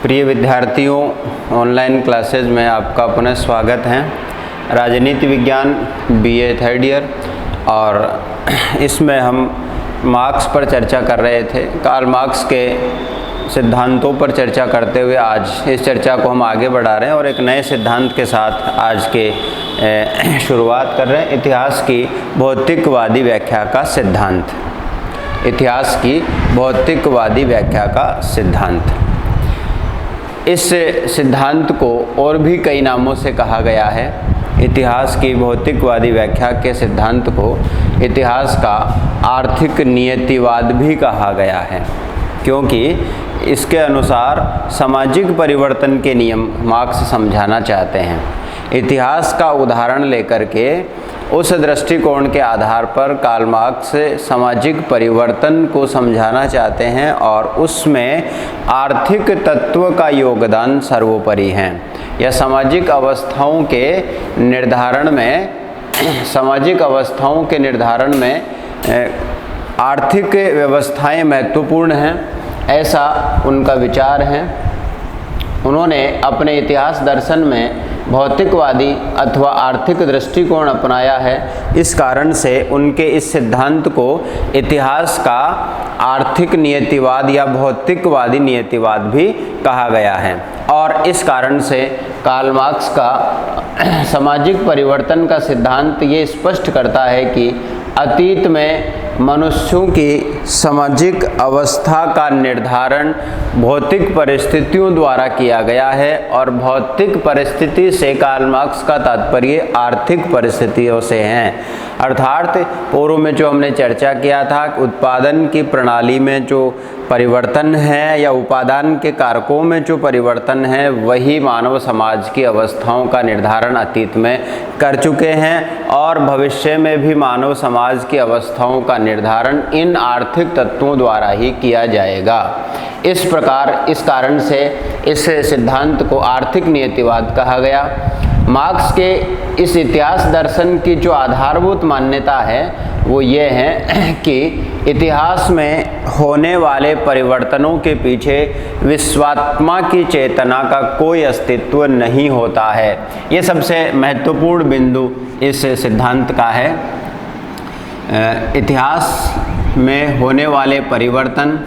प्रिय विद्यार्थियों, online classes में आपका पुनः स्वागत है। राजनीति विज्ञान बीए थर्ड ईयर, और इसमें हम मार्क्स पर चर्चा कर रहे थे। कार्ल मार्क्स के सिद्धांतों पर चर्चा करते हुए आज इस चर्चा को हम आगे बढ़ा रहे हैं और एक नए सिद्धांत के साथ आज के शुरुआत कर रहे हैं। इतिहास की भौतिकवादी व्याख्या का सिद्धांत। इतिहास की भौतिकवादी व्याख्या का सिद्धांत। इस सिद्धांत को और भी कई नामों से कहा गया है। इतिहास की भौतिकवादी व्याख्या के सिद्धांत को इतिहास का आर्थिक नियतिवाद भी कहा गया है, क्योंकि इसके अनुसार सामाजिक परिवर्तन के नियम मार्क्स समझाना चाहते हैं। इतिहास का उदाहरण लेकर के उस दृष्टिकोण के आधार पर कार्ल मार्क्स सामाजिक परिवर्तन को समझाना चाहते हैं और उसमें आर्थिक तत्व का योगदान सर्वोपरि है। यह सामाजिक अवस्थाओं के निर्धारण में आर्थिक व्यवस्थाएं महत्वपूर्ण हैं, ऐसा उनका विचार है। उन्होंने अपने इतिहास दर्शन में भौतिकवादी अथवा आर्थिक दृष्टिकोण अपनाया है। इस कारण से उनके इस सिद्धांत को इतिहास का आर्थिक नियतिवाद या भौतिकवादी नियतिवाद भी कहा गया है। और इस कारण से कार्ल मार्क्स का सामाजिक परिवर्तन का सिद्धांत ये स्पष्ट करता है कि अतीत में मनुष्यों की सामाजिक अवस्था का निर्धारण भौतिक परिस्थितियों द्वारा किया गया है, और भौतिक परिस्थिति से कार्ल मार्क्स का तात्पर्य आर्थिक परिस्थितियों से है। अर्थात पूर्व में जो हमने चर्चा किया था, उत्पादन की प्रणाली में जो परिवर्तन है या उपादान के कारकों में जो परिवर्तन है, वही मानव समाज की अवस्थाओं का निर्धारण अतीत में कर चुके हैं, और भविष्य में भी मानव समाज की अवस्थाओं का निर्धारण इन आर्थिक तत्वों द्वारा ही किया जाएगा। इस प्रकार इस कारण से इस सिद्धांत को आर्थिक नियतिवाद कहा गया। मार्क्स के इस इतिहास दर्शन की जो आधारभूत मान्यता है वो ये है कि इतिहास में होने वाले परिवर्तनों के पीछे विश्वात्मा की चेतना का कोई अस्तित्व नहीं होता है। ये सबसे महत्वपूर्ण बिंदु इस सिद्धांत का है। इतिहास में होने वाले परिवर्तन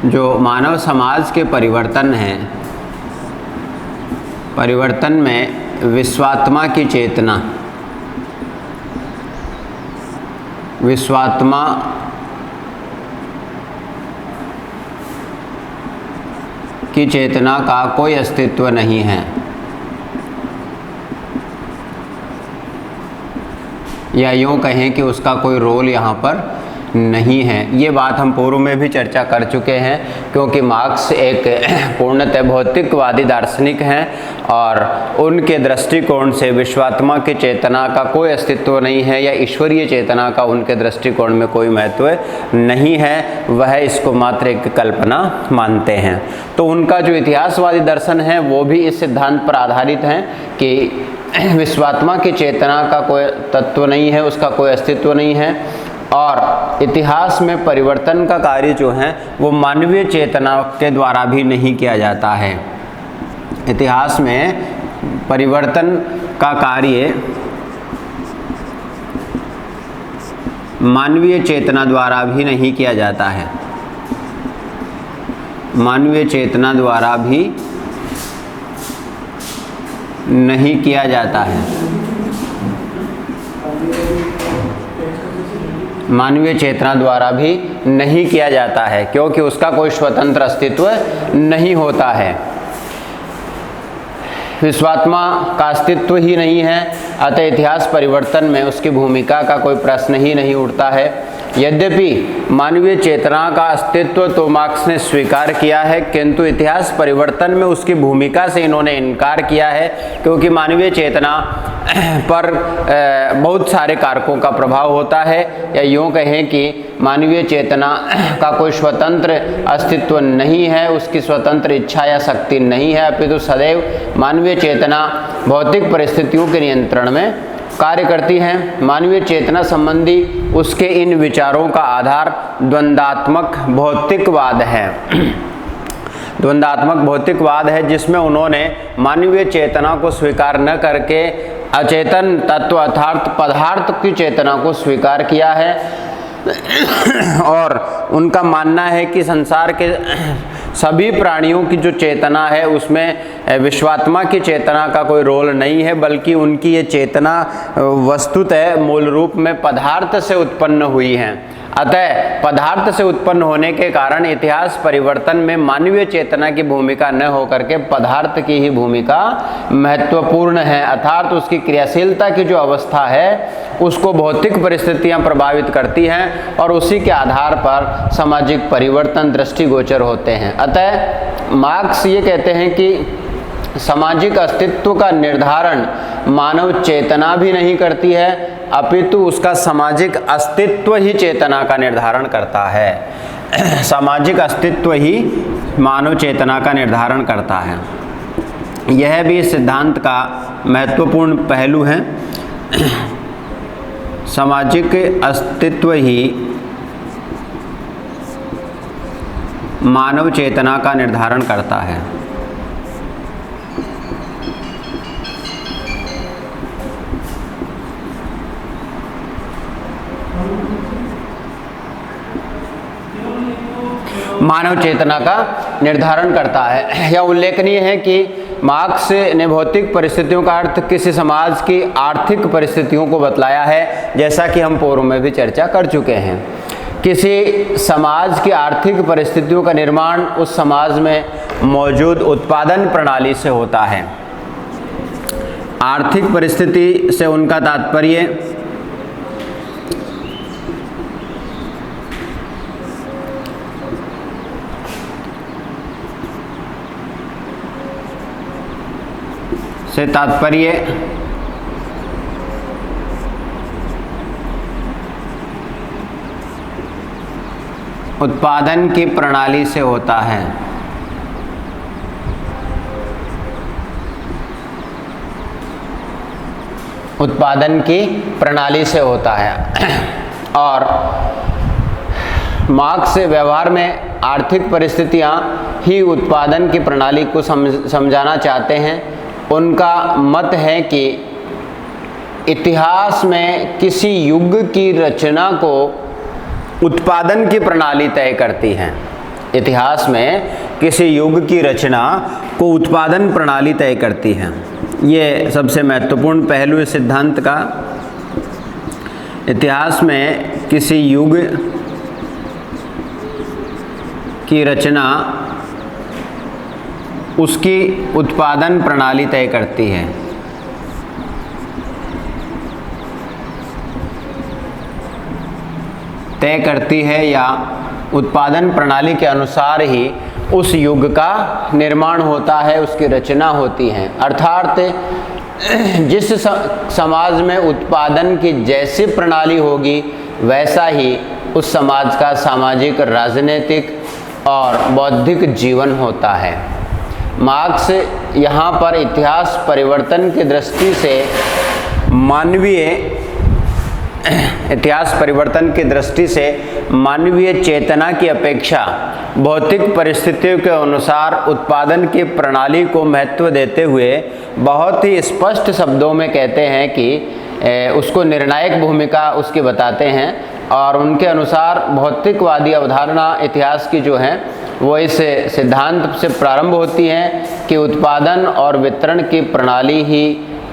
जो मानव समाज के परिवर्तन हैं, परिवर्तन में विश्वात्मा की चेतना, विश्वात्मा की चेतना का कोई अस्तित्व नहीं है, या यूँ कहें कि उसका कोई रोल यहाँ पर नहीं है। ये बात हम पूर्व में भी चर्चा कर चुके हैं, क्योंकि मार्क्स एक पूर्णतः भौतिकवादी दार्शनिक हैं और उनके दृष्टिकोण से विश्वात्मा की चेतना का कोई अस्तित्व नहीं है, या ईश्वरीय चेतना का उनके दृष्टिकोण में कोई महत्व नहीं है। वह इसको मात्र एक कल्पना मानते हैं। तो उनका जो इतिहासवादी दर्शन है वो भी इस सिद्धांत पर आधारित है कि विश्वात्मा की चेतना का कोई तत्व नहीं है, उसका कोई अस्तित्व नहीं है, और इतिहास में परिवर्तन का कार्य जो है वो मानवीय चेतना के द्वारा भी नहीं किया जाता है। इतिहास में परिवर्तन का कार्य मानवीय चेतना द्वारा भी नहीं किया जाता है। मानवीय चेतना द्वारा भी नहीं किया जाता है। मानवीय चेतना द्वारा भी नहीं किया जाता है, क्योंकि उसका कोई स्वतंत्र अस्तित्व नहीं होता है। विश्वात्मा का अस्तित्व ही नहीं है, अतः इतिहास परिवर्तन में उसकी भूमिका का कोई प्रश्न ही नहीं उठता है। यद्यपि मानवीय चेतना का अस्तित्व तो मार्क्स ने स्वीकार किया है, किंतु इतिहास परिवर्तन में उसकी भूमिका से इन्होंने इनकार किया है, क्योंकि मानवीय चेतना पर बहुत सारे कारकों का प्रभाव होता है, या यूँ कहें कि मानवीय चेतना का कोई स्वतंत्र अस्तित्व नहीं है, उसकी स्वतंत्र इच्छा या शक्ति नहीं है, अपितु सदैव मानवीय चेतना भौतिक परिस्थितियों के नियंत्रण में कार्य करती हैं। मानवीय चेतना संबंधी उसके इन विचारों का आधार द्वंद्वात्मक भौतिकवाद है। द्वंद्वात्मक भौतिकवाद है, जिसमें उन्होंने मानवीय चेतना को स्वीकार न करके अचेतन तत्व अर्थात पदार्थ की चेतना को स्वीकार किया है और उनका मानना है कि संसार के सभी प्राणियों की जो चेतना है उसमें विश्वात्मा की चेतना का कोई रोल नहीं है, बल्कि उनकी ये चेतना वस्तुतः मूल रूप में पदार्थ से उत्पन्न हुई है। अतः पदार्थ से उत्पन्न होने के कारण इतिहास परिवर्तन में मानवीय चेतना की भूमिका न होकर के पदार्थ की ही भूमिका महत्वपूर्ण है, अर्थात उसकी क्रियाशीलता की जो अवस्था है उसको भौतिक परिस्थितियां प्रभावित करती हैं और उसी के आधार पर सामाजिक परिवर्तन दृष्टिगोचर होते हैं। अतः मार्क्स ये कहते हैं कि सामाजिक अस्तित्व का निर्धारण मानव चेतना भी नहीं करती है, अपितु उसका सामाजिक अस्तित्व ही चेतना का निर्धारण करता है। सामाजिक अस्तित्व ही मानव चेतना का निर्धारण करता है। यह भी इस सिद्धांत का महत्वपूर्ण पहलू है। सामाजिक अस्तित्व ही मानव चेतना का निर्धारण करता है। मानव चेतना का निर्धारण करता है। यह उल्लेखनीय है कि मार्क्स ने भौतिक परिस्थितियों का अर्थ किसी समाज की आर्थिक परिस्थितियों को बतलाया है, जैसा कि हम पूर्व में भी चर्चा कर चुके हैं। किसी समाज की आर्थिक परिस्थितियों का निर्माण उस समाज में मौजूद उत्पादन प्रणाली से होता है। आर्थिक परिस्थिति से उनका तात्पर्य उत्पादन की प्रणाली से होता है। उत्पादन की प्रणाली से होता है और मार्क्स व्यवहार में आर्थिक परिस्थितियां ही उत्पादन की प्रणाली को समझाना चाहते हैं। उनका मत है कि इतिहास में किसी युग की रचना को उत्पादन की प्रणाली तय करती है। इतिहास में किसी युग की रचना को उत्पादन प्रणाली तय करती है। ये सबसे महत्वपूर्ण पहलू इस सिद्धांत का। इतिहास में किसी युग की रचना उसकी उत्पादन प्रणाली तय करती है। तय करती है या उत्पादन प्रणाली के अनुसार ही उस युग का निर्माण होता है, उसकी रचना होती है। अर्थात जिस समाज में उत्पादन की जैसी प्रणाली होगी वैसा ही उस समाज का सामाजिक, राजनीतिक और बौद्धिक जीवन होता है। मार्क्स यहाँ पर इतिहास परिवर्तन की दृष्टि से मानवीय चेतना की अपेक्षा भौतिक परिस्थितियों के अनुसार उत्पादन की प्रणाली को महत्व देते हुए बहुत ही स्पष्ट शब्दों में कहते हैं कि उसको निर्णायक भूमिका उसकी बताते हैं और उनके अनुसार भौतिकवादी अवधारणा इतिहास की जो है वो इस सिद्धांत से प्रारंभ होती है कि उत्पादन और वितरण की प्रणाली ही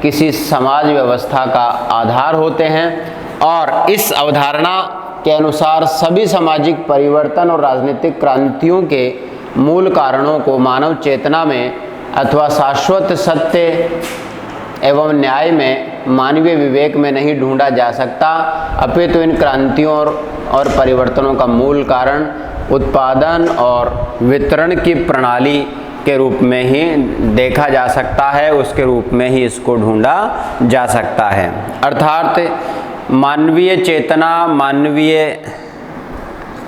किसी समाज व्यवस्था का आधार होते हैं और इस अवधारणा के अनुसार सभी सामाजिक परिवर्तन और राजनीतिक क्रांतियों के मूल कारणों को मानव चेतना में अथवा शाश्वत सत्य एवं न्याय में, मानवीय विवेक में नहीं ढूंढा जा सकता, अपितु इन क्रांतियों और परिवर्तनों का मूल कारण उत्पादन और वितरण की प्रणाली के रूप में ही देखा जा सकता है, उसके रूप में ही इसको ढूंढा जा सकता है। अर्थात मानवीय चेतना, मानवीय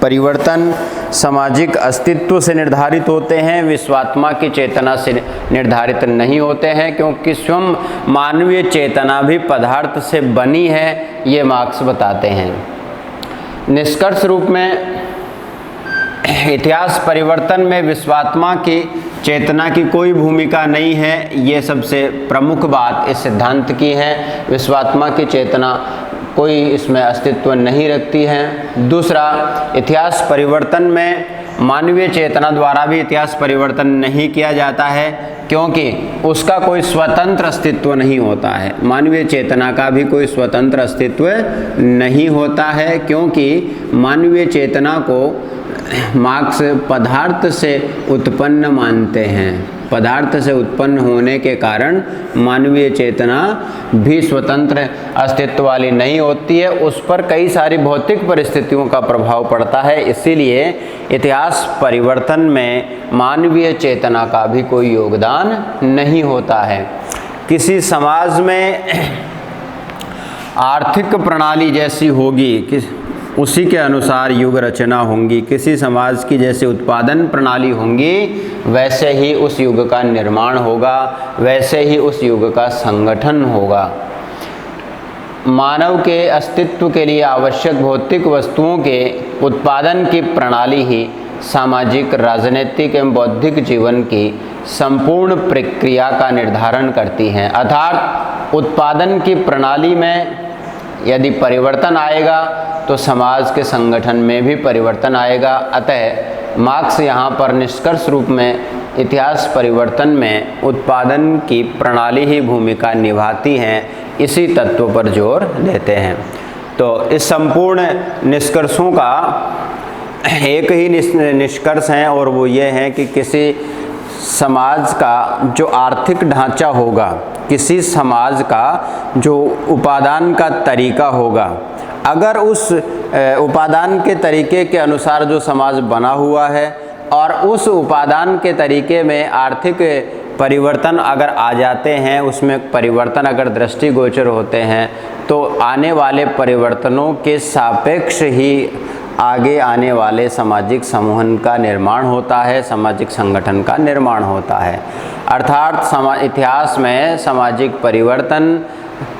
परिवर्तन सामाजिक अस्तित्व से निर्धारित होते हैं, विश्वात्मा की चेतना से निर्धारित नहीं होते हैं, क्योंकि स्वयं मानवीय चेतना भी पदार्थ से बनी है, ये मार्क्स बताते हैं। निष्कर्ष रूप में इतिहास परिवर्तन में विश्वात्मा की चेतना की कोई भूमिका नहीं है, ये सबसे प्रमुख बात इस सिद्धांत की है। विश्वात्मा की चेतना कोई इसमें अस्तित्व नहीं रखती है। दूसरा, इतिहास परिवर्तन में मानवीय चेतना द्वारा भी इतिहास परिवर्तन नहीं किया जाता है, क्योंकि उसका कोई स्वतंत्र अस्तित्व नहीं होता है। मानवीय चेतना का भी कोई स्वतंत्र अस्तित्व नहीं होता है, क्योंकि मानवीय चेतना को मार्क्स पदार्थ से उत्पन्न मानते हैं। पदार्थ से उत्पन्न होने के कारण मानवीय चेतना भी स्वतंत्र अस्तित्व वाली नहीं होती है, उस पर कई सारी भौतिक परिस्थितियों का प्रभाव पड़ता है। इसीलिए इतिहास परिवर्तन में मानवीय चेतना का भी कोई योगदान नहीं होता है। किसी समाज में आर्थिक प्रणाली जैसी होगी उसी के अनुसार युग रचना होंगी। किसी समाज की जैसे उत्पादन प्रणाली होंगी वैसे ही उस युग का निर्माण होगा, वैसे ही उस युग का संगठन होगा। मानव के अस्तित्व के लिए आवश्यक भौतिक वस्तुओं के उत्पादन की प्रणाली ही सामाजिक, राजनीतिक एवं बौद्धिक जीवन की संपूर्ण प्रक्रिया का निर्धारण करती है। अर्थात उत्पादन की प्रणाली में यदि परिवर्तन आएगा तो समाज के संगठन में भी परिवर्तन आएगा। अतः मार्क्स यहाँ पर निष्कर्ष रूप में इतिहास परिवर्तन में उत्पादन की प्रणाली ही भूमिका निभाती है, इसी तत्व पर जोर देते हैं। तो इस संपूर्ण निष्कर्षों का एक ही निष्कर्ष है, और वो ये है कि किसी समाज का जो आर्थिक ढांचा होगा, किसी समाज का जो उपादान का तरीका होगा, अगर उस उपादान के तरीके के अनुसार जो समाज बना हुआ है और उस उपादान के तरीके में आर्थिक परिवर्तन अगर आ जाते हैं, उसमें परिवर्तन अगर दृष्टिगोचर होते हैं, तो आने वाले परिवर्तनों के सापेक्ष ही आगे आने वाले सामाजिक समूहन का निर्माण होता है, सामाजिक संगठन का निर्माण होता है। अर्थात इतिहास में सामाजिक परिवर्तन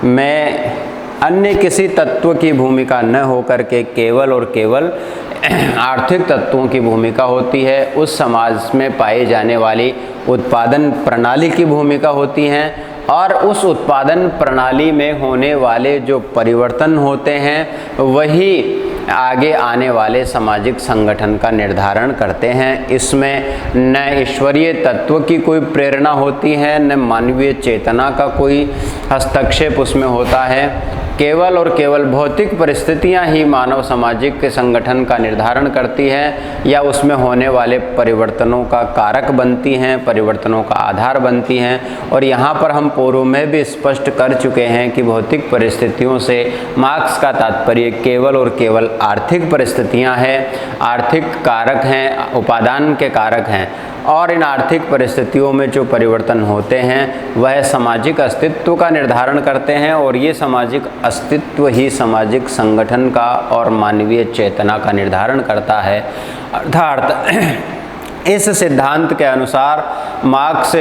में अन्य किसी तत्व की भूमिका न होकर के केवल और केवल आर्थिक तत्वों की भूमिका होती है। उस समाज में पाई जाने वाली उत्पादन प्रणाली की भूमिका होती है, और उस उत्पादन प्रणाली में होने वाले जो परिवर्तन होते हैं वही आगे आने वाले सामाजिक संगठन का निर्धारण करते हैं। इसमें न ईश्वरीय तत्व की कोई प्रेरणा होती है, न मानवीय चेतना का कोई हस्तक्षेप उसमें होता है। केवल और केवल भौतिक परिस्थितियां ही मानव सामाजिक के संगठन का निर्धारण करती हैं, या उसमें होने वाले परिवर्तनों का कारक बनती हैं, परिवर्तनों का आधार बनती हैं। और यहाँ पर हम पूर्व में भी स्पष्ट कर चुके हैं कि भौतिक परिस्थितियों से मार्क्स का तात्पर्य केवल और केवल आर्थिक परिस्थितियाँ हैं, आर्थिक कारक हैं, उपादान के कारक हैं। और इन आर्थिक परिस्थितियों में जो परिवर्तन होते हैं वह सामाजिक अस्तित्व का निर्धारण करते हैं, और ये सामाजिक अस्तित्व ही सामाजिक संगठन का और मानवीय चेतना का निर्धारण करता है। अर्थात इस सिद्धांत के अनुसार मार्क्स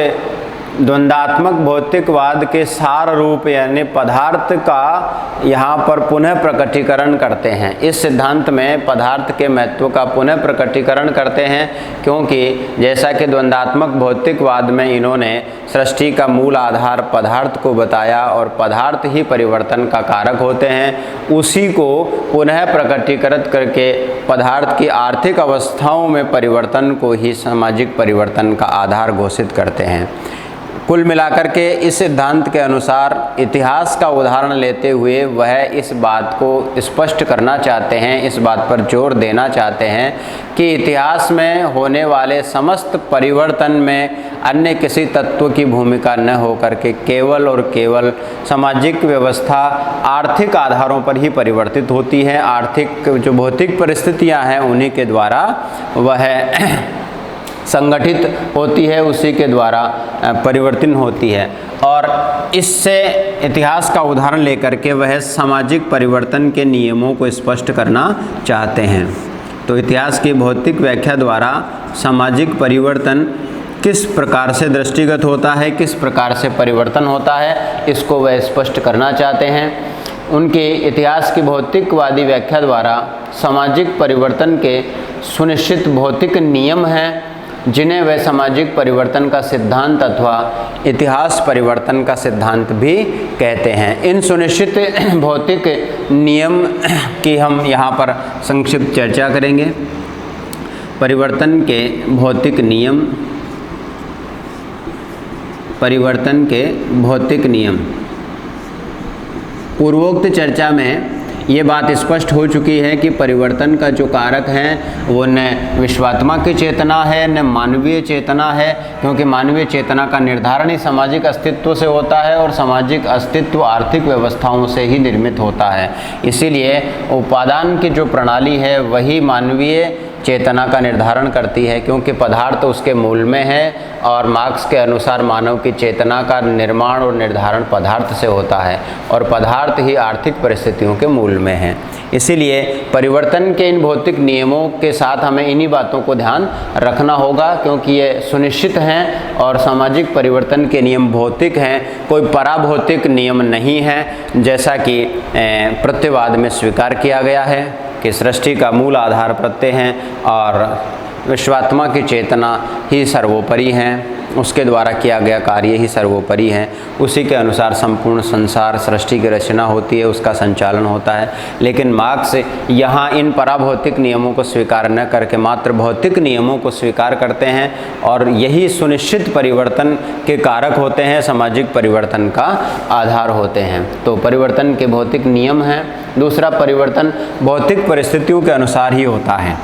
द्वंद्वात्मक भौतिकवाद के सार रूप यानी पदार्थ का यहाँ पर पुनः प्रकटीकरण करते हैं। इस सिद्धांत में पदार्थ के महत्व का पुनः प्रकटीकरण करते हैं, क्योंकि जैसा कि द्वंद्वात्मक भौतिकवाद में इन्होंने सृष्टि का मूल आधार पदार्थ को बताया और पदार्थ ही परिवर्तन का कारक होते हैं, उसी को पुनः प्रकटीकृत करके पदार्थ की आर्थिक अवस्थाओं में परिवर्तन को ही सामाजिक परिवर्तन का आधार घोषित करते हैं। कुल मिलाकर के इस सिद्धांत के अनुसार इतिहास का उदाहरण लेते हुए वह इस बात को स्पष्ट करना चाहते हैं, इस बात पर जोर देना चाहते हैं कि इतिहास में होने वाले समस्त परिवर्तन में अन्य किसी तत्व की भूमिका न होकर के केवल और केवल सामाजिक व्यवस्था आर्थिक आधारों पर ही परिवर्तित होती है। आर्थिक जो भौतिक परिस्थितियां हैं उन्हीं के द्वारा वह संगठित होती है, उसी के द्वारा परिवर्तन होती है। और इससे इतिहास का उदाहरण लेकर के वह सामाजिक परिवर्तन के नियमों को स्पष्ट करना चाहते हैं। तो इतिहास की भौतिक व्याख्या द्वारा सामाजिक परिवर्तन किस प्रकार से दृष्टिगत होता है, किस प्रकार से परिवर्तन होता है, इसको वह स्पष्ट करना चाहते हैं। उनके इतिहास की भौतिकवादी व्याख्या द्वारा सामाजिक परिवर्तन के सुनिश्चित भौतिक नियम हैं, जिन्हें वे सामाजिक परिवर्तन का सिद्धांत अथवा इतिहास परिवर्तन का सिद्धांत भी कहते हैं। इन सुनिश्चित भौतिक नियम की हम यहाँ पर संक्षिप्त चर्चा करेंगे। परिवर्तन के भौतिक नियम, परिवर्तन के भौतिक नियम। पूर्वोक्त चर्चा में ये बात स्पष्ट हो चुकी है कि परिवर्तन का जो कारक है वो न विश्वात्मा की चेतना है न मानवीय चेतना है, क्योंकि मानवीय चेतना का निर्धारण ही सामाजिक अस्तित्व से होता है और सामाजिक अस्तित्व आर्थिक व्यवस्थाओं से ही निर्मित होता है। इसीलिए उपादान की जो प्रणाली है वही मानवीय चेतना का निर्धारण करती है, क्योंकि पदार्थ उसके मूल में है और मार्क्स के अनुसार मानव की चेतना का निर्माण और निर्धारण पदार्थ से होता है और पदार्थ ही आर्थिक परिस्थितियों के मूल में है। इसीलिए परिवर्तन के इन भौतिक नियमों के साथ हमें इन्हीं बातों को ध्यान रखना होगा, क्योंकि ये सुनिश्चित हैं और सामाजिक परिवर्तन के नियम भौतिक हैं, कोई पराभौतिक नियम नहीं है, जैसा कि प्रत्ययवाद में स्वीकार किया गया है कि सृष्टि का मूल आधार प्रत्यय हैं और विश्वात्मा की चेतना ही सर्वोपरि हैं, उसके द्वारा किया गया कार्य ही सर्वोपरि है। उसी के अनुसार संपूर्ण संसार सृष्टि की रचना होती है, उसका संचालन होता है। लेकिन मार्क्स यहाँ इन पराभौतिक नियमों को स्वीकार न करके मात्र भौतिक नियमों को स्वीकार करते हैं और यही सुनिश्चित परिवर्तन के कारक होते हैं, सामाजिक परिवर्तन का आधार होते हैं। तो परिवर्तन के भौतिक नियम हैं। दूसरा, परिवर्तन भौतिक परिस्थितियों के अनुसार ही होता है।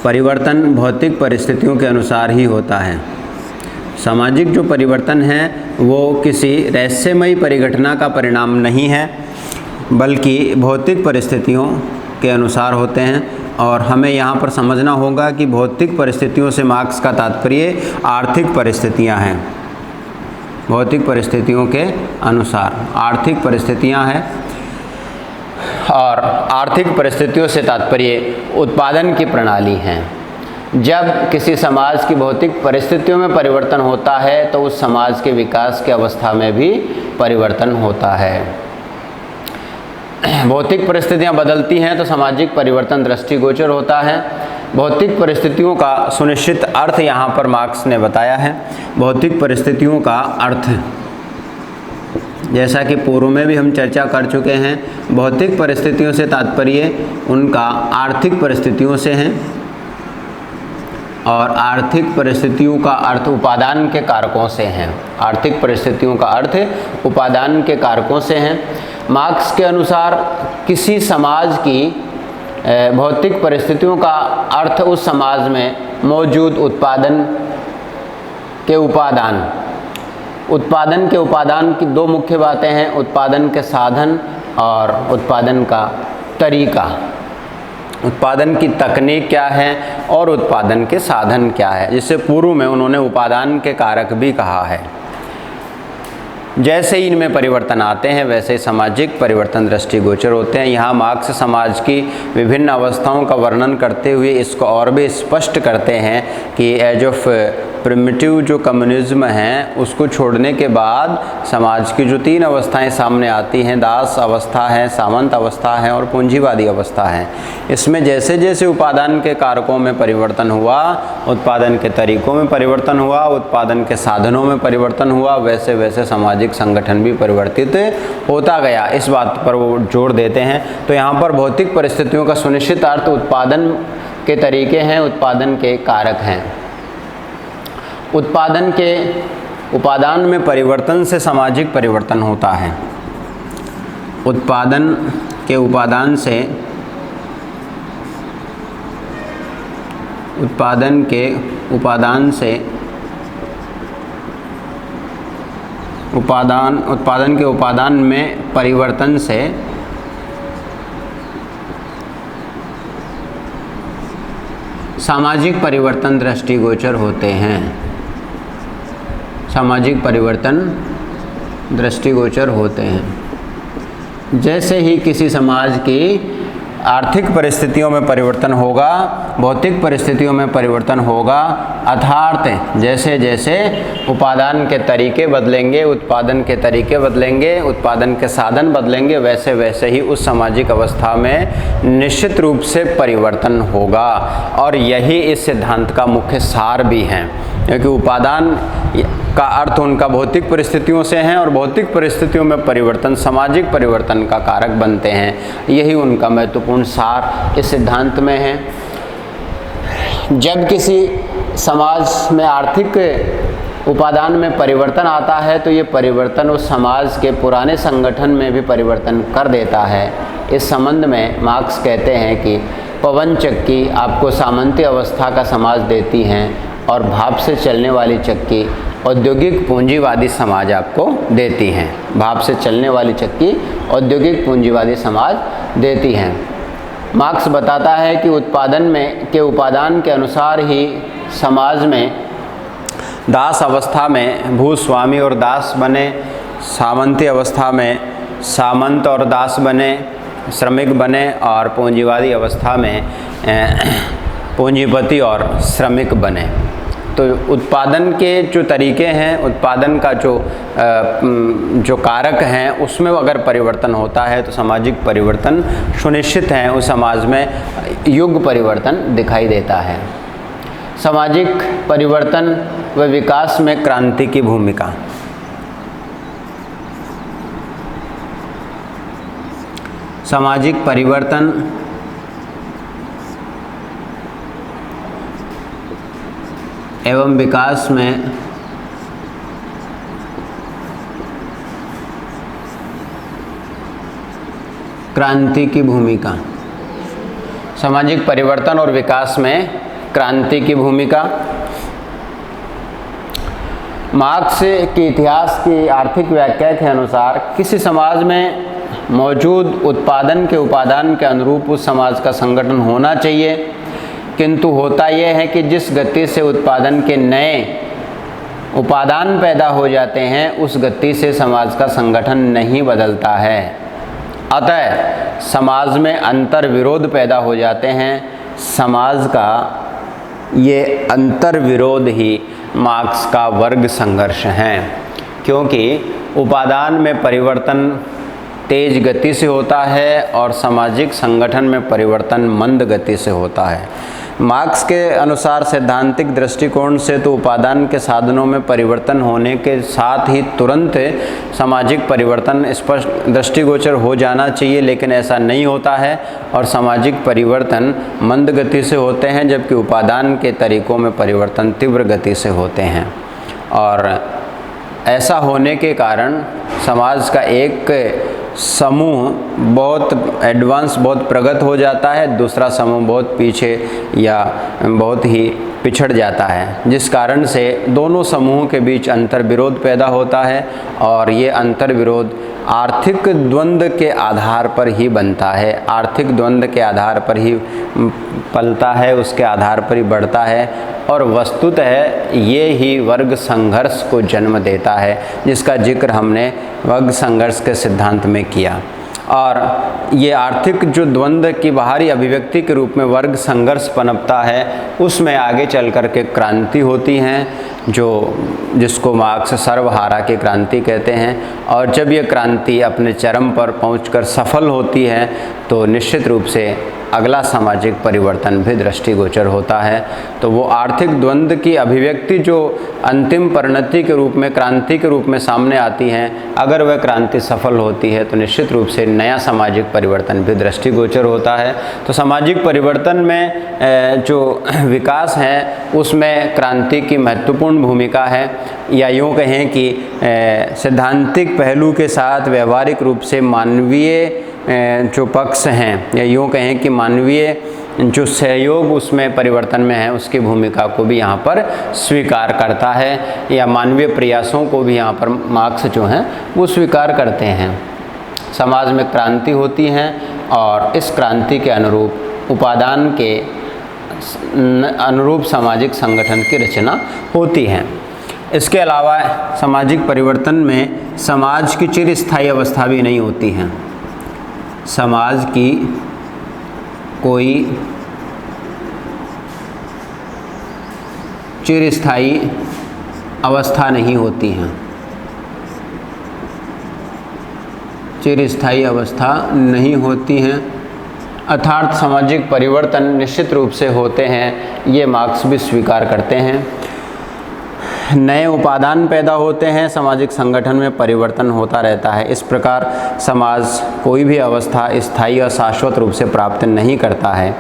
परिवर्तन भौतिक परिस्थितियों के अनुसार ही होता है। सामाजिक जो परिवर्तन है वो किसी रहस्यमयी परिघटना का परिणाम नहीं है, बल्कि भौतिक परिस्थितियों के अनुसार होते हैं। और हमें यहाँ पर समझना होगा कि भौतिक परिस्थितियों से मार्क्स का तात्पर्य आर्थिक परिस्थितियाँ हैं। भौतिक परिस्थितियों के अनुसार आर्थिक परिस्थितियाँ हैं और आर्थिक परिस्थितियों से तात्पर्य उत्पादन की प्रणाली हैं। जब किसी समाज की भौतिक परिस्थितियों में परिवर्तन होता है तो उस समाज के विकास की अवस्था में भी परिवर्तन होता है। भौतिक परिस्थितियां बदलती हैं तो सामाजिक परिवर्तन दृष्टिगोचर होता है। भौतिक परिस्थितियों का सुनिश्चित अर्थ यहाँ पर मार्क्स ने बताया है। भौतिक परिस्थितियों का अर्थ, जैसा कि पूर्व में भी हम चर्चा कर चुके हैं, भौतिक परिस्थितियों से तात्पर्य उनका आर्थिक परिस्थितियों से है और आर्थिक परिस्थितियों का अर्थ उपादान के कारकों से हैं। आर्थिक परिस्थितियों का अर्थ उपादान के कारकों से हैं। मार्क्स के अनुसार किसी समाज की भौतिक परिस्थितियों का अर्थ उस समाज में मौजूद उत्पादन के उपादान। उत्पादन के उपादान की दो मुख्य बातें हैं, उत्पादन के साधन और उत्पादन का तरीका। उत्पादन की तकनीक क्या है और उत्पादन के साधन क्या है, जिससे पूर्व में उन्होंने उपादान के कारक भी कहा है। जैसे ही इनमें परिवर्तन आते हैं वैसे सामाजिक परिवर्तन दृष्टिगोचर होते हैं। यहाँ मार्क्स समाज की विभिन्न अवस्थाओं का वर्णन करते हुए इसको और भी स्पष्ट करते हैं कि एज ऑफ प्रिमिटिव जो कम्युनिज्म है उसको छोड़ने के बाद समाज की जो तीन अवस्थाएं सामने आती हैं, दास अवस्था है, सामंत अवस्था है और पूंजीवादी अवस्था है। इसमें जैसे जैसे उपादान के कारकों में परिवर्तन हुआ, उत्पादन के तरीकों में परिवर्तन हुआ, उत्पादन के साधनों में परिवर्तन हुआ, वैसे वैसे सामाजिक संगठन भी परिवर्तित होता गया। इस बात पर वो जोर देते हैं। तो यहाँ पर भौतिक परिस्थितियों का सुनिश्चित अर्थ उत्पादन के तरीके हैं, उत्पादन के कारक हैं। उत्पादन के उपादान में परिवर्तन से सामाजिक परिवर्तन होता है। उत्पादन के उपादान से उत्पादन के उपादान से उत्पादन के उपादान में परिवर्तन से सामाजिक परिवर्तन दृष्टिगोचर होते हैं। सामाजिक परिवर्तन दृष्टिगोचर होते हैं। जैसे ही किसी समाज की आर्थिक परिस्थितियों में परिवर्तन होगा, भौतिक परिस्थितियों में परिवर्तन होगा, अर्थात जैसे जैसे उपादान के तरीके बदलेंगे, उत्पादन के तरीके बदलेंगे, उत्पादन के साधन बदलेंगे, वैसे वैसे ही उस सामाजिक अवस्था में निश्चित रूप से परिवर्तन होगा। और यही इस सिद्धांत का मुख्य सार भी है, क्योंकि उपादान का अर्थ उनका भौतिक परिस्थितियों से है और भौतिक परिस्थितियों में परिवर्तन सामाजिक परिवर्तन का कारक बनते हैं। यही उनका महत्वपूर्ण सार इस सिद्धांत में है। जब किसी समाज में आर्थिक उपादान में परिवर्तन आता है तो ये परिवर्तन उस समाज के पुराने संगठन में भी परिवर्तन कर देता है। इस संबंध में मार्क्स कहते हैं कि पवन चक्की आपको सामंती अवस्था का समाज देती हैं और भाप से चलने वाली चक्की औद्योगिक पूंजीवादी समाज आपको देती हैं। भाप से चलने वाली चक्की औद्योगिक पूंजीवादी समाज देती हैं। मार्क्स बताता है कि उपादान के अनुसार ही समाज में दास अवस्था में भूस्वामी और दास बने, सामंती अवस्था में सामंत और दास बने, श्रमिक बने, और पूंजीवादी अवस्था में पूंजीपति और श्रमिक बने। तो उत्पादन के जो तरीके हैं, उत्पादन का जो कारक हैं, उसमें अगर परिवर्तन होता है तो सामाजिक परिवर्तन सुनिश्चित है। उस समाज में युग परिवर्तन दिखाई देता है। सामाजिक परिवर्तन व विकास में क्रांति की भूमिका। सामाजिक परिवर्तन एवं विकास में क्रांति की भूमिका। सामाजिक परिवर्तन और विकास में क्रांति की भूमिका। मार्क्स की इतिहास की आर्थिक व्याख्या के अनुसार किसी समाज में मौजूद उत्पादन के उपादान के अनुरूप उस समाज का संगठन होना चाहिए, किंतु होता यह है कि जिस गति से उत्पादन के नए उपादान पैदा हो जाते हैं उस गति से समाज का संगठन नहीं बदलता है। अतः समाज में अंतर विरोध पैदा हो जाते हैं। समाज का ये अंतर विरोध ही मार्क्स का वर्ग संघर्ष है, क्योंकि उपादान में परिवर्तन तेज गति से होता है और सामाजिक संगठन में परिवर्तन मंद गति से होता है। मार्क्स के अनुसार सैद्धांतिक दृष्टिकोण से तो उपादान के साधनों में परिवर्तन होने के साथ ही तुरंत सामाजिक परिवर्तन स्पष्ट दृष्टिगोचर हो जाना चाहिए, लेकिन ऐसा नहीं होता है और सामाजिक परिवर्तन मंद गति से होते हैं, जबकि उपादान के तरीकों में परिवर्तन तीव्र गति से होते हैं। और ऐसा होने के कारण समाज का एक समूह बहुत एडवांस, बहुत प्रगत हो जाता है, दूसरा समूह बहुत पीछे या बहुत ही पिछड़ जाता है, जिस कारण से दोनों समूहों के बीच अंतर विरोध पैदा होता है। और ये अंतर विरोध आर्थिक द्वंद्व के आधार पर ही बनता है, आर्थिक द्वंद्व के आधार पर ही पलता है, उसके आधार पर ही बढ़ता है और वस्तुतः ये ही वर्ग संघर्ष को जन्म देता है, जिसका जिक्र हमने वर्ग संघर्ष के सिद्धांत में किया। और ये आर्थिक जो द्वंद्व की बाहरी अभिव्यक्ति के रूप में वर्ग संघर्ष पनपता है, उसमें आगे चल कर के क्रांति होती हैं, जिसको मार्क्स सर्वहारा की क्रांति कहते हैं। और जब ये क्रांति अपने चरम पर पहुंचकर सफल होती है तो निश्चित रूप से अगला सामाजिक परिवर्तन भी दृष्टिगोचर होता है। तो वो आर्थिक द्वंद्व की अभिव्यक्ति जो अंतिम परिणति के रूप में, क्रांति के रूप में सामने आती हैं, अगर वह क्रांति सफल होती है तो निश्चित रूप से नया सामाजिक परिवर्तन भी दृष्टिगोचर होता है। तो सामाजिक परिवर्तन में जो विकास है उसमें क्रांति की महत्वपूर्ण भूमिका है, या यूँ कहें कि सैद्धांतिक पहलू के साथ व्यवहारिक रूप से मानवीय जो पक्ष हैं, या यूँ कहें कि मानवीय जो सहयोग उसमें परिवर्तन में है, उसकी भूमिका को भी यहाँ पर स्वीकार करता है, या मानवीय प्रयासों को भी यहाँ पर मार्क्स जो हैं वो स्वीकार करते हैं। समाज में क्रांति होती है और इस क्रांति के अनुरूप उपादान के अनुरूप सामाजिक संगठन की रचना होती है। इसके अलावा सामाजिक परिवर्तन में समाज की चिरस्थायी अवस्था भी नहीं होती है। समाज की कोई चिरस्थायी अवस्था नहीं होती हैं। चिरस्थायी अवस्था नहीं होती हैं, अर्थात सामाजिक परिवर्तन निश्चित रूप से होते हैं, ये मार्क्स भी स्वीकार करते हैं। नए उपादान पैदा होते हैं, सामाजिक संगठन में परिवर्तन होता रहता है। इस प्रकार समाज कोई भी अवस्था स्थायी और शाश्वत रूप से प्राप्त नहीं करता है।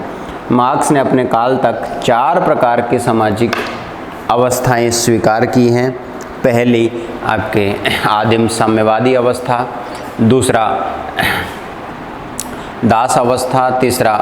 मार्क्स ने अपने काल तक 4 प्रकार की सामाजिक अवस्थाएं स्वीकार की हैं। पहली आपके आदिम साम्यवादी अवस्था, दूसरा दास अवस्था, तीसरा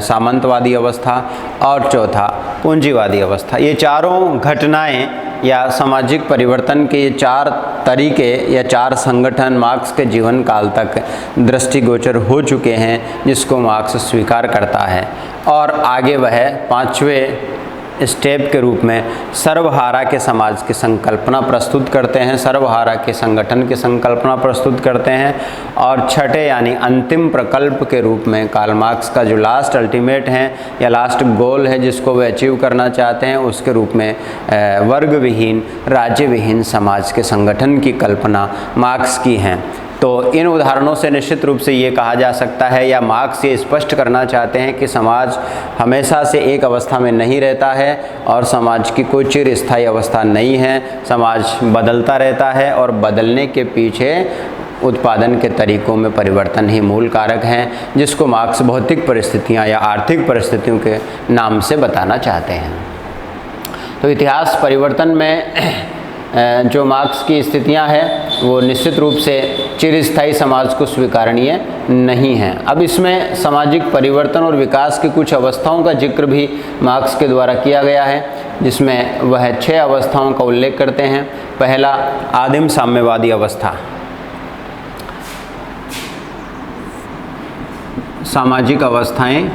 सामंतवादी अवस्था और चौथा पूंजीवादी अवस्था। ये चारों घटनाएं या सामाजिक परिवर्तन के ये 4 तरीके या 4 संगठन मार्क्स के जीवन काल तक दृष्टिगोचर हो चुके हैं, जिसको मार्क्स स्वीकार करता है। और आगे वह 5वें स्टेप के रूप में सर्वहारा के समाज की संकल्पना प्रस्तुत करते हैं, सर्वहारा के संगठन की संकल्पना प्रस्तुत करते हैं। और छठे यानी अंतिम प्रकल्प के रूप में कार्ल मार्क्स का जो लास्ट अल्टीमेट है या लास्ट गोल है जिसको वे अचीव करना चाहते हैं, उसके रूप में वर्ग विहीन राज्य विहीन समाज के संगठन की कल्पना मार्क्स की है। तो इन उदाहरणों से निश्चित रूप से ये कहा जा सकता है या मार्क्स ये स्पष्ट करना चाहते हैं कि समाज हमेशा से एक अवस्था में नहीं रहता है और समाज की कोई चिरस्थायी अवस्था नहीं है। समाज बदलता रहता है और बदलने के पीछे उत्पादन के तरीकों में परिवर्तन ही मूल कारक हैं, जिसको मार्क्स भौतिक परिस्थितियाँ या आर्थिक परिस्थितियों के नाम से बताना चाहते हैं। तो इतिहास परिवर्तन में जो मार्क्स की स्थितियां हैं वो निश्चित रूप से चिरस्थायी समाज को स्वीकारणीय नहीं है। अब इसमें सामाजिक परिवर्तन और विकास की कुछ अवस्थाओं का जिक्र भी मार्क्स के द्वारा किया गया है, जिसमें वह 6 अवस्थाओं का उल्लेख करते हैं। पहला आदिम साम्यवादी अवस्था, सामाजिक अवस्थाएं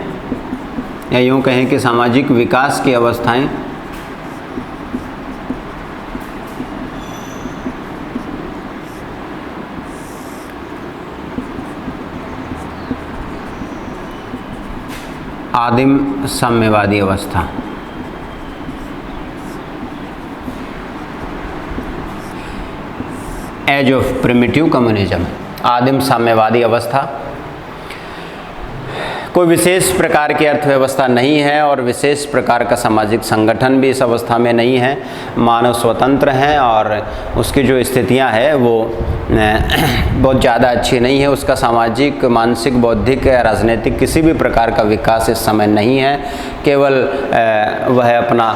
या यूँ कहें कि सामाजिक विकास की अवस्थाएं आदिम साम्यवादी अवस्था। एज ऑफ प्रिमिटिव कम्युनिज्म, आदिम साम्यवादी अवस्था। कोई विशेष प्रकार की अर्थव्यवस्था नहीं है और विशेष प्रकार का सामाजिक संगठन भी इस अवस्था में नहीं है। मानव स्वतंत्र हैं और उसकी जो स्थितियां हैं वो बहुत ज़्यादा अच्छी नहीं है। उसका सामाजिक, मानसिक, बौद्धिक या राजनीतिक किसी भी प्रकार का विकास इस समय नहीं है। केवल वह अपना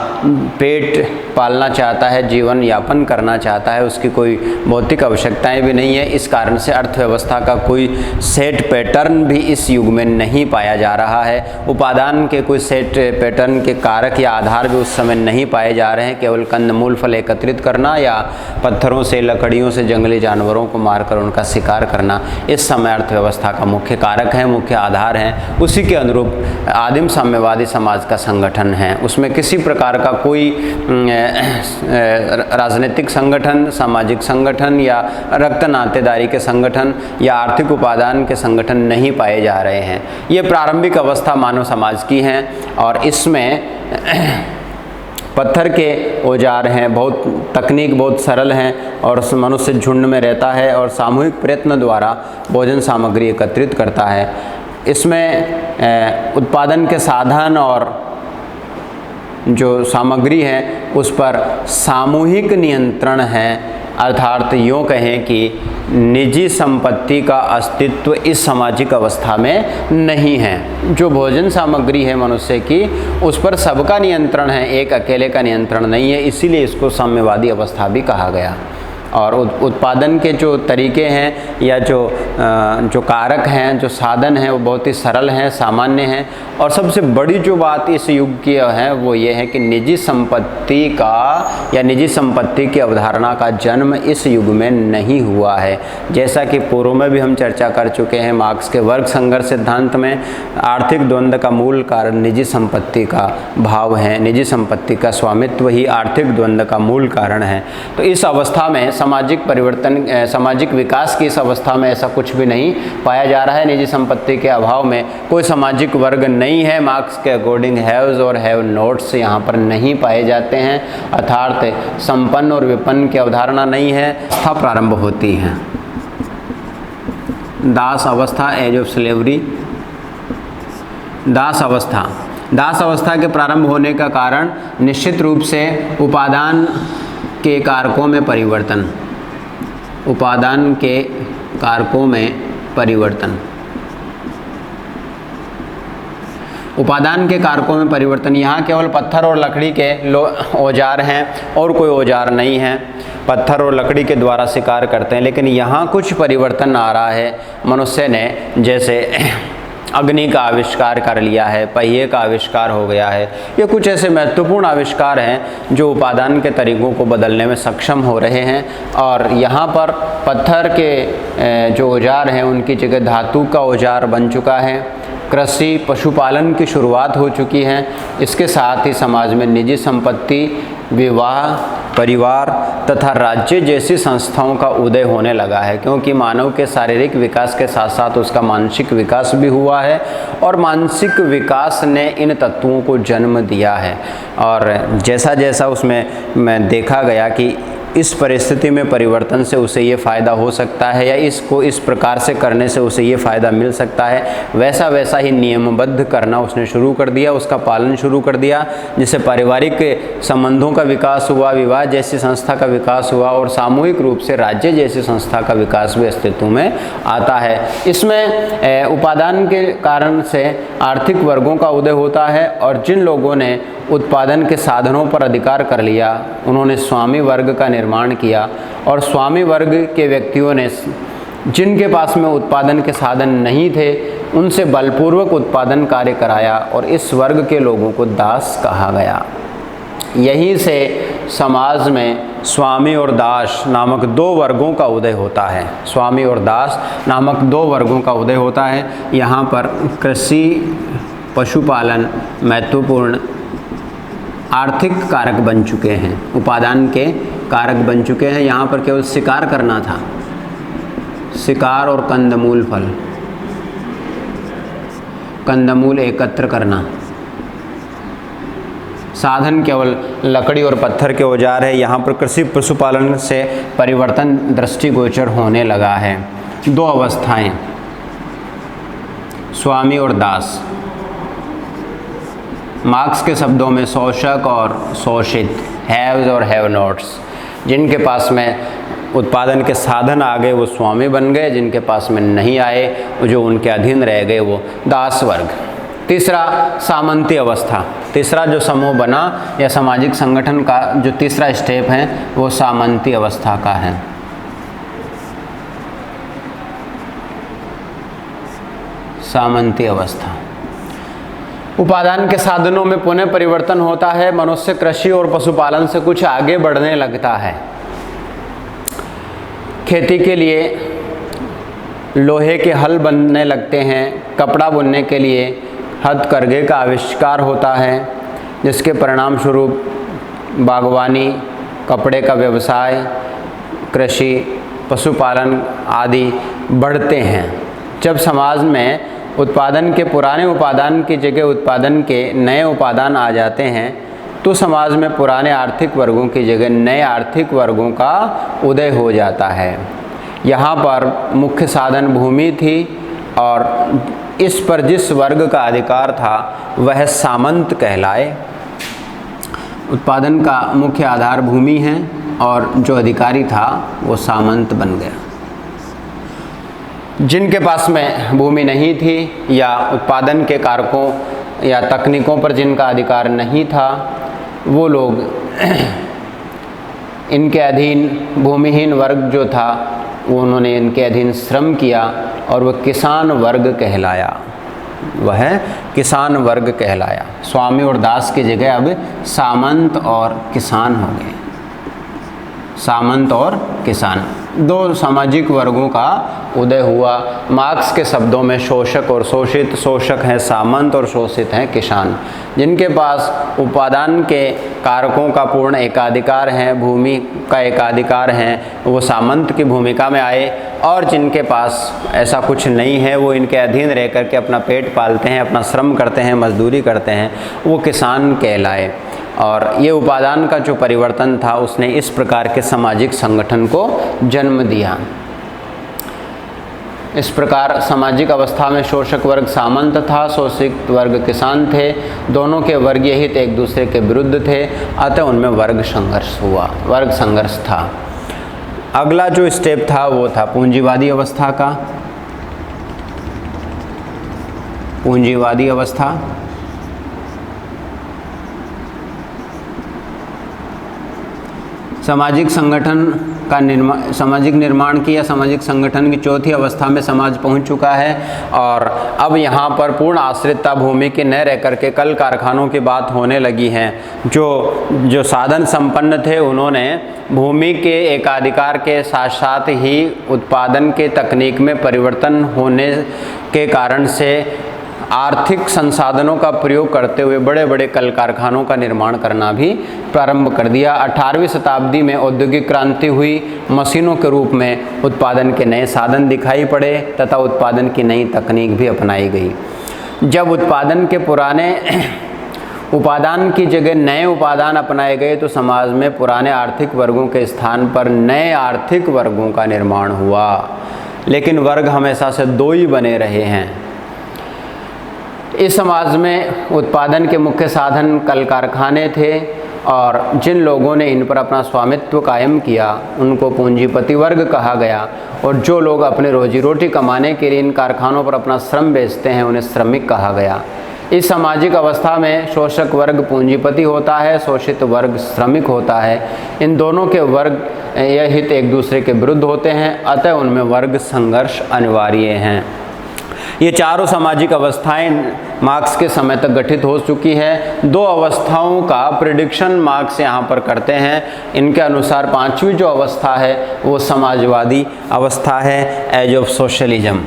पेट पालना चाहता है, जीवन यापन करना चाहता है, उसकी कोई भौतिक आवश्यकताएं भी नहीं है। इस कारण से अर्थव्यवस्था का कोई सेट पैटर्न भी इस युग में नहीं पाया जा रहा है। उपादान के कोई सेट पैटर्न के कारक या आधार भी उस समय नहीं पाए जा रहे हैं। केवल कंदमूल फल एकत्रित करना या पत्थरों से, लकड़ियों से जंगली जानवरों को मारकर उनका शिकार करना इस समय अर्थव्यवस्था का मुख्य कारक है, मुख्य आधार है। उसी के अनुरूप आदिम साम्यवादी समाज का संगठन है। उसमें किसी प्रकार का कोई राजनीतिक संगठन, सामाजिक संगठन या रक्त नातेदारी के संगठन या आर्थिक उपादान के संगठन नहीं पाए जा रहे हैं। ये प्रारंभिक अवस्था मानव समाज की है और इसमें पत्थर के औजार हैं, बहुत तकनीक बहुत सरल हैं और मनुष्य झुंड में रहता है और सामूहिक प्रयत्न द्वारा भोजन सामग्री एकत्रित करता है। इसमें उत्पादन के साधन और जो सामग्री है उस पर सामूहिक नियंत्रण है, अर्थात यूँ कहें कि निजी संपत्ति का अस्तित्व इस सामाजिक अवस्था में नहीं है। जो भोजन सामग्री है मनुष्य की, उस पर सबका नियंत्रण है, एक अकेले का नियंत्रण नहीं है। इसीलिए इसको साम्यवादी अवस्था भी कहा गया। और उत्पादन के जो तरीके हैं या जो कारक हैं, जो साधन हैं, वो बहुत ही सरल हैं, सामान्य हैं। और सबसे बड़ी जो बात इस युग की है वो ये है कि निजी संपत्ति का या निजी संपत्ति की अवधारणा का जन्म इस युग में नहीं हुआ है। जैसा कि पूर्व में भी हम चर्चा कर चुके हैं, मार्क्स के वर्ग संघर्ष सिद्धांत में आर्थिक द्वंद्व का मूल कारण निजी संपत्ति का भाव है। निजी संपत्ति का स्वामित्व ही आर्थिक द्वंद्व का मूल कारण है। तो इस अवस्था में सामाजिक परिवर्तन, सामाजिक विकास की इस अवस्था में ऐसा कुछ भी नहीं पाया जा रहा है। निजी संपत्ति के अभाव में कोई सामाजिक वर्ग नहीं है। मार्क्स के अकॉर्डिंग हैव्स और हैव नॉट्स यहाँ पर नहीं पाए जाते हैं, अर्थात संपन्न और विपन्न की अवधारणा नहीं है। अवस्था प्रारंभ होती है, दास अवस्था, एज ऑफ स्लेवरी। दास अवस्था के प्रारंभ होने का कारण निश्चित रूप से उपादान के कारकों में परिवर्तन, उपादान के कारकों में परिवर्तन, उपादान के कारकों में परिवर्तन। यहाँ केवल पत्थर और लकड़ी के औजार हैं और कोई औजार नहीं है। पत्थर और लकड़ी के द्वारा शिकार करते हैं, लेकिन यहाँ कुछ परिवर्तन आ रहा है। मनुष्य ने जैसे अग्नि का आविष्कार कर लिया है, पहिए का आविष्कार हो गया है। ये कुछ ऐसे महत्वपूर्ण आविष्कार हैं जो उपादान के तरीक़ों को बदलने में सक्षम हो रहे हैं। और यहाँ पर पत्थर के जो औजार हैं उनकी जगह धातु का औजार बन चुका है। कृषि, पशुपालन की शुरुआत हो चुकी है। इसके साथ ही समाज में निजी संपत्ति, विवाह, परिवार तथा राज्य जैसी संस्थाओं का उदय होने लगा है, क्योंकि मानव के शारीरिक विकास के साथ साथ उसका मानसिक विकास भी हुआ है और मानसिक विकास ने इन तत्वों को जन्म दिया है। और जैसा जैसा उसमें देखा गया कि इस परिस्थिति में परिवर्तन से उसे ये फ़ायदा हो सकता है या इसको इस प्रकार से करने से उसे ये फ़ायदा मिल सकता है, वैसा वैसा ही नियमबद्ध करना उसने शुरू कर दिया, उसका पालन शुरू कर दिया, जिससे पारिवारिक संबंधों का विकास हुआ, विवाह जैसी संस्था का विकास हुआ और सामूहिक रूप से राज्य जैसी संस्था का विकास भी अस्तित्व में आता है। इसमें उपादान के कारण से आर्थिक वर्गों का उदय होता है और जिन लोगों ने उत्पादन के साधनों पर अधिकार कर लिया उन्होंने स्वामी वर्ग का निर्माण किया। और स्वामी वर्ग के व्यक्तियों ने जिनके पास में उत्पादन के साधन नहीं थे उनसे बलपूर्वक उत्पादन कार्य कराया और इस वर्ग के लोगों को दास कहा गया। यहीं से समाज में स्वामी और दास नामक दो वर्गों का उदय होता है। स्वामी और दास नामक दो वर्गों का उदय होता है। यहाँ पर कृषि, पशुपालन महत्वपूर्ण आर्थिक कारक बन चुके हैं, उपादान के कारक बन चुके हैं। यहाँ पर केवल शिकार करना था, शिकार और कंदमूल फल, कंदमूल एकत्र करना। साधन केवल लकड़ी और पत्थर के औजार है। यहाँ पर कृषि पशुपालन से परिवर्तन दृष्टिगोचर होने लगा है। दो अवस्थाएं, स्वामी और दास। मार्क्स के शब्दों में शोषक और शोषित, हैव्स और हैव नॉट्स। जिनके पास में उत्पादन के साधन आ गए वो स्वामी बन गए, जिनके पास में नहीं आए जो उनके अधीन रह गए वो दास वर्ग। तीसरा सामंती अवस्था, तीसरा जो समूह बना या सामाजिक संगठन का जो तीसरा स्टेप है वो सामंती अवस्था का है। सामंती अवस्था, उपादान के साधनों में पुनः परिवर्तन होता है। मनुष्य कृषि और पशुपालन से कुछ आगे बढ़ने लगता है। खेती के लिए लोहे के हल बनने लगते हैं। कपड़ा बुनने के लिए हथकरघे का आविष्कार होता है, जिसके परिणाम स्वरूप बागवानी, कपड़े का व्यवसाय, कृषि, पशुपालन आदि बढ़ते हैं। जब समाज में उत्पादन के पुराने उपादान की जगह उत्पादन के नए उपादान आ जाते हैं तो समाज में पुराने आर्थिक वर्गों की जगह नए आर्थिक वर्गों का उदय हो जाता है। यहाँ पर मुख्य साधन भूमि थी और इस पर जिस वर्ग का अधिकार था वह सामंत कहलाए। उत्पादन का मुख्य आधार भूमि है और जो अधिकारी था वो सामंत बन गया। जिनके पास में भूमि नहीं थी या उत्पादन के कारकों या तकनीकों पर जिनका अधिकार नहीं था वो लोग इनके अधीन, भूमिहीन वर्ग जो था वो उन्होंने इनके अधीन श्रम किया और वह किसान वर्ग कहलाया। वह किसान वर्ग कहलाया। स्वामी और दास की जगह अब सामंत और किसान हो गए। सामंत और किसान। दो सामाजिक वर्गों का उदय हुआ। मार्क्स के शब्दों में शोषक और शोषित, शोषक हैं सामंत और शोषित हैं किसान। जिनके पास उपादान के कारकों का पूर्ण एकाधिकार है, भूमि का एकाधिकार है, वो सामंत की भूमिका में आए, और जिनके पास ऐसा कुछ नहीं है, वो इनके अधीन रह करके अपना पेट पालते हैं, अपना श्रम करते हैं, मजदूरी करते हैं, वो किसान कहलाए। और ये उपादान का जो परिवर्तन था उसने इस प्रकार के सामाजिक संगठन को जन्म दिया। इस प्रकार सामाजिक अवस्था में शोषक वर्ग सामंत था, शोषित वर्ग किसान थे। दोनों के वर्गीय हित एक दूसरे के विरुद्ध थे, अतः उनमें वर्ग संघर्ष हुआ, वर्ग संघर्ष था। अगला जो स्टेप था वो था पूंजीवादी अवस्था का। पूंजीवादी अवस्था सामाजिक संगठन का निर्माण, सामाजिक निर्माण की या सामाजिक संगठन की चौथी अवस्था में समाज पहुंच चुका है। और अब यहाँ पर पूर्ण आश्रितता भूमि की न रह करके कल कारखानों की बात होने लगी है। जो साधन संपन्न थे उन्होंने भूमि के एकाधिकार के साथ साथ ही उत्पादन के तकनीक में परिवर्तन होने के कारण से आर्थिक संसाधनों का प्रयोग करते हुए बड़े बड़े कल कारखानों का निर्माण करना भी प्रारंभ कर दिया। 18वीं शताब्दी में औद्योगिक क्रांति हुई, मशीनों के रूप में उत्पादन के नए साधन दिखाई पड़े तथा उत्पादन की नई तकनीक भी अपनाई गई। जब उत्पादन के पुराने उपादान की जगह नए उपादान अपनाए गए तो समाज में पुराने आर्थिक वर्गों के स्थान पर नए आर्थिक वर्गों का निर्माण हुआ। लेकिन वर्ग हमेशा से दो ही बने रहे हैं। इस समाज में उत्पादन के मुख्य साधन कल कारखाने थे और जिन लोगों ने इन पर अपना स्वामित्व कायम किया उनको पूंजीपति वर्ग कहा गया, और जो लोग अपने रोजी रोटी कमाने के लिए इन कारखानों पर अपना श्रम बेचते हैं उन्हें श्रमिक कहा गया। इस सामाजिक अवस्था में शोषक वर्ग पूंजीपति होता है, शोषित वर्ग श्रमिक होता है। इन दोनों के वर्ग या हित एक दूसरे के विरुद्ध होते हैं, अतः उनमें वर्ग संघर्ष अनिवार्य हैं। ये चारों सामाजिक अवस्थाएं मार्क्स के समय तक गठित हो चुकी है। दो अवस्थाओं का प्रिडिक्शन मार्क्स यहाँ पर करते हैं। इनके अनुसार पांचवी जो अवस्था है वो समाजवादी अवस्था है, एज ऑफ सोशलिज्म।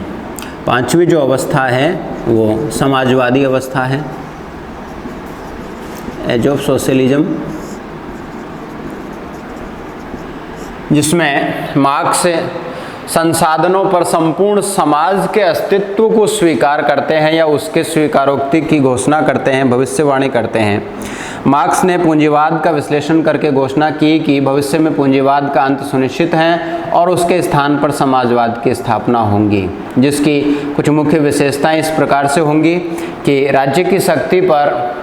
पांचवी जो अवस्था है वो समाजवादी अवस्था है, एज ऑफ सोशलिज्म, जिसमें मार्क्स संसाधनों पर संपूर्ण समाज के अस्तित्व को स्वीकार करते हैं या उसके स्वीकारोक्ति की घोषणा करते हैं, भविष्यवाणी करते हैं। मार्क्स ने पूंजीवाद का विश्लेषण करके घोषणा की कि भविष्य में पूंजीवाद का अंत सुनिश्चित है और उसके स्थान पर समाजवाद की स्थापना होंगी, जिसकी कुछ मुख्य विशेषताएं इस प्रकार से होंगी कि राज्य की शक्ति पर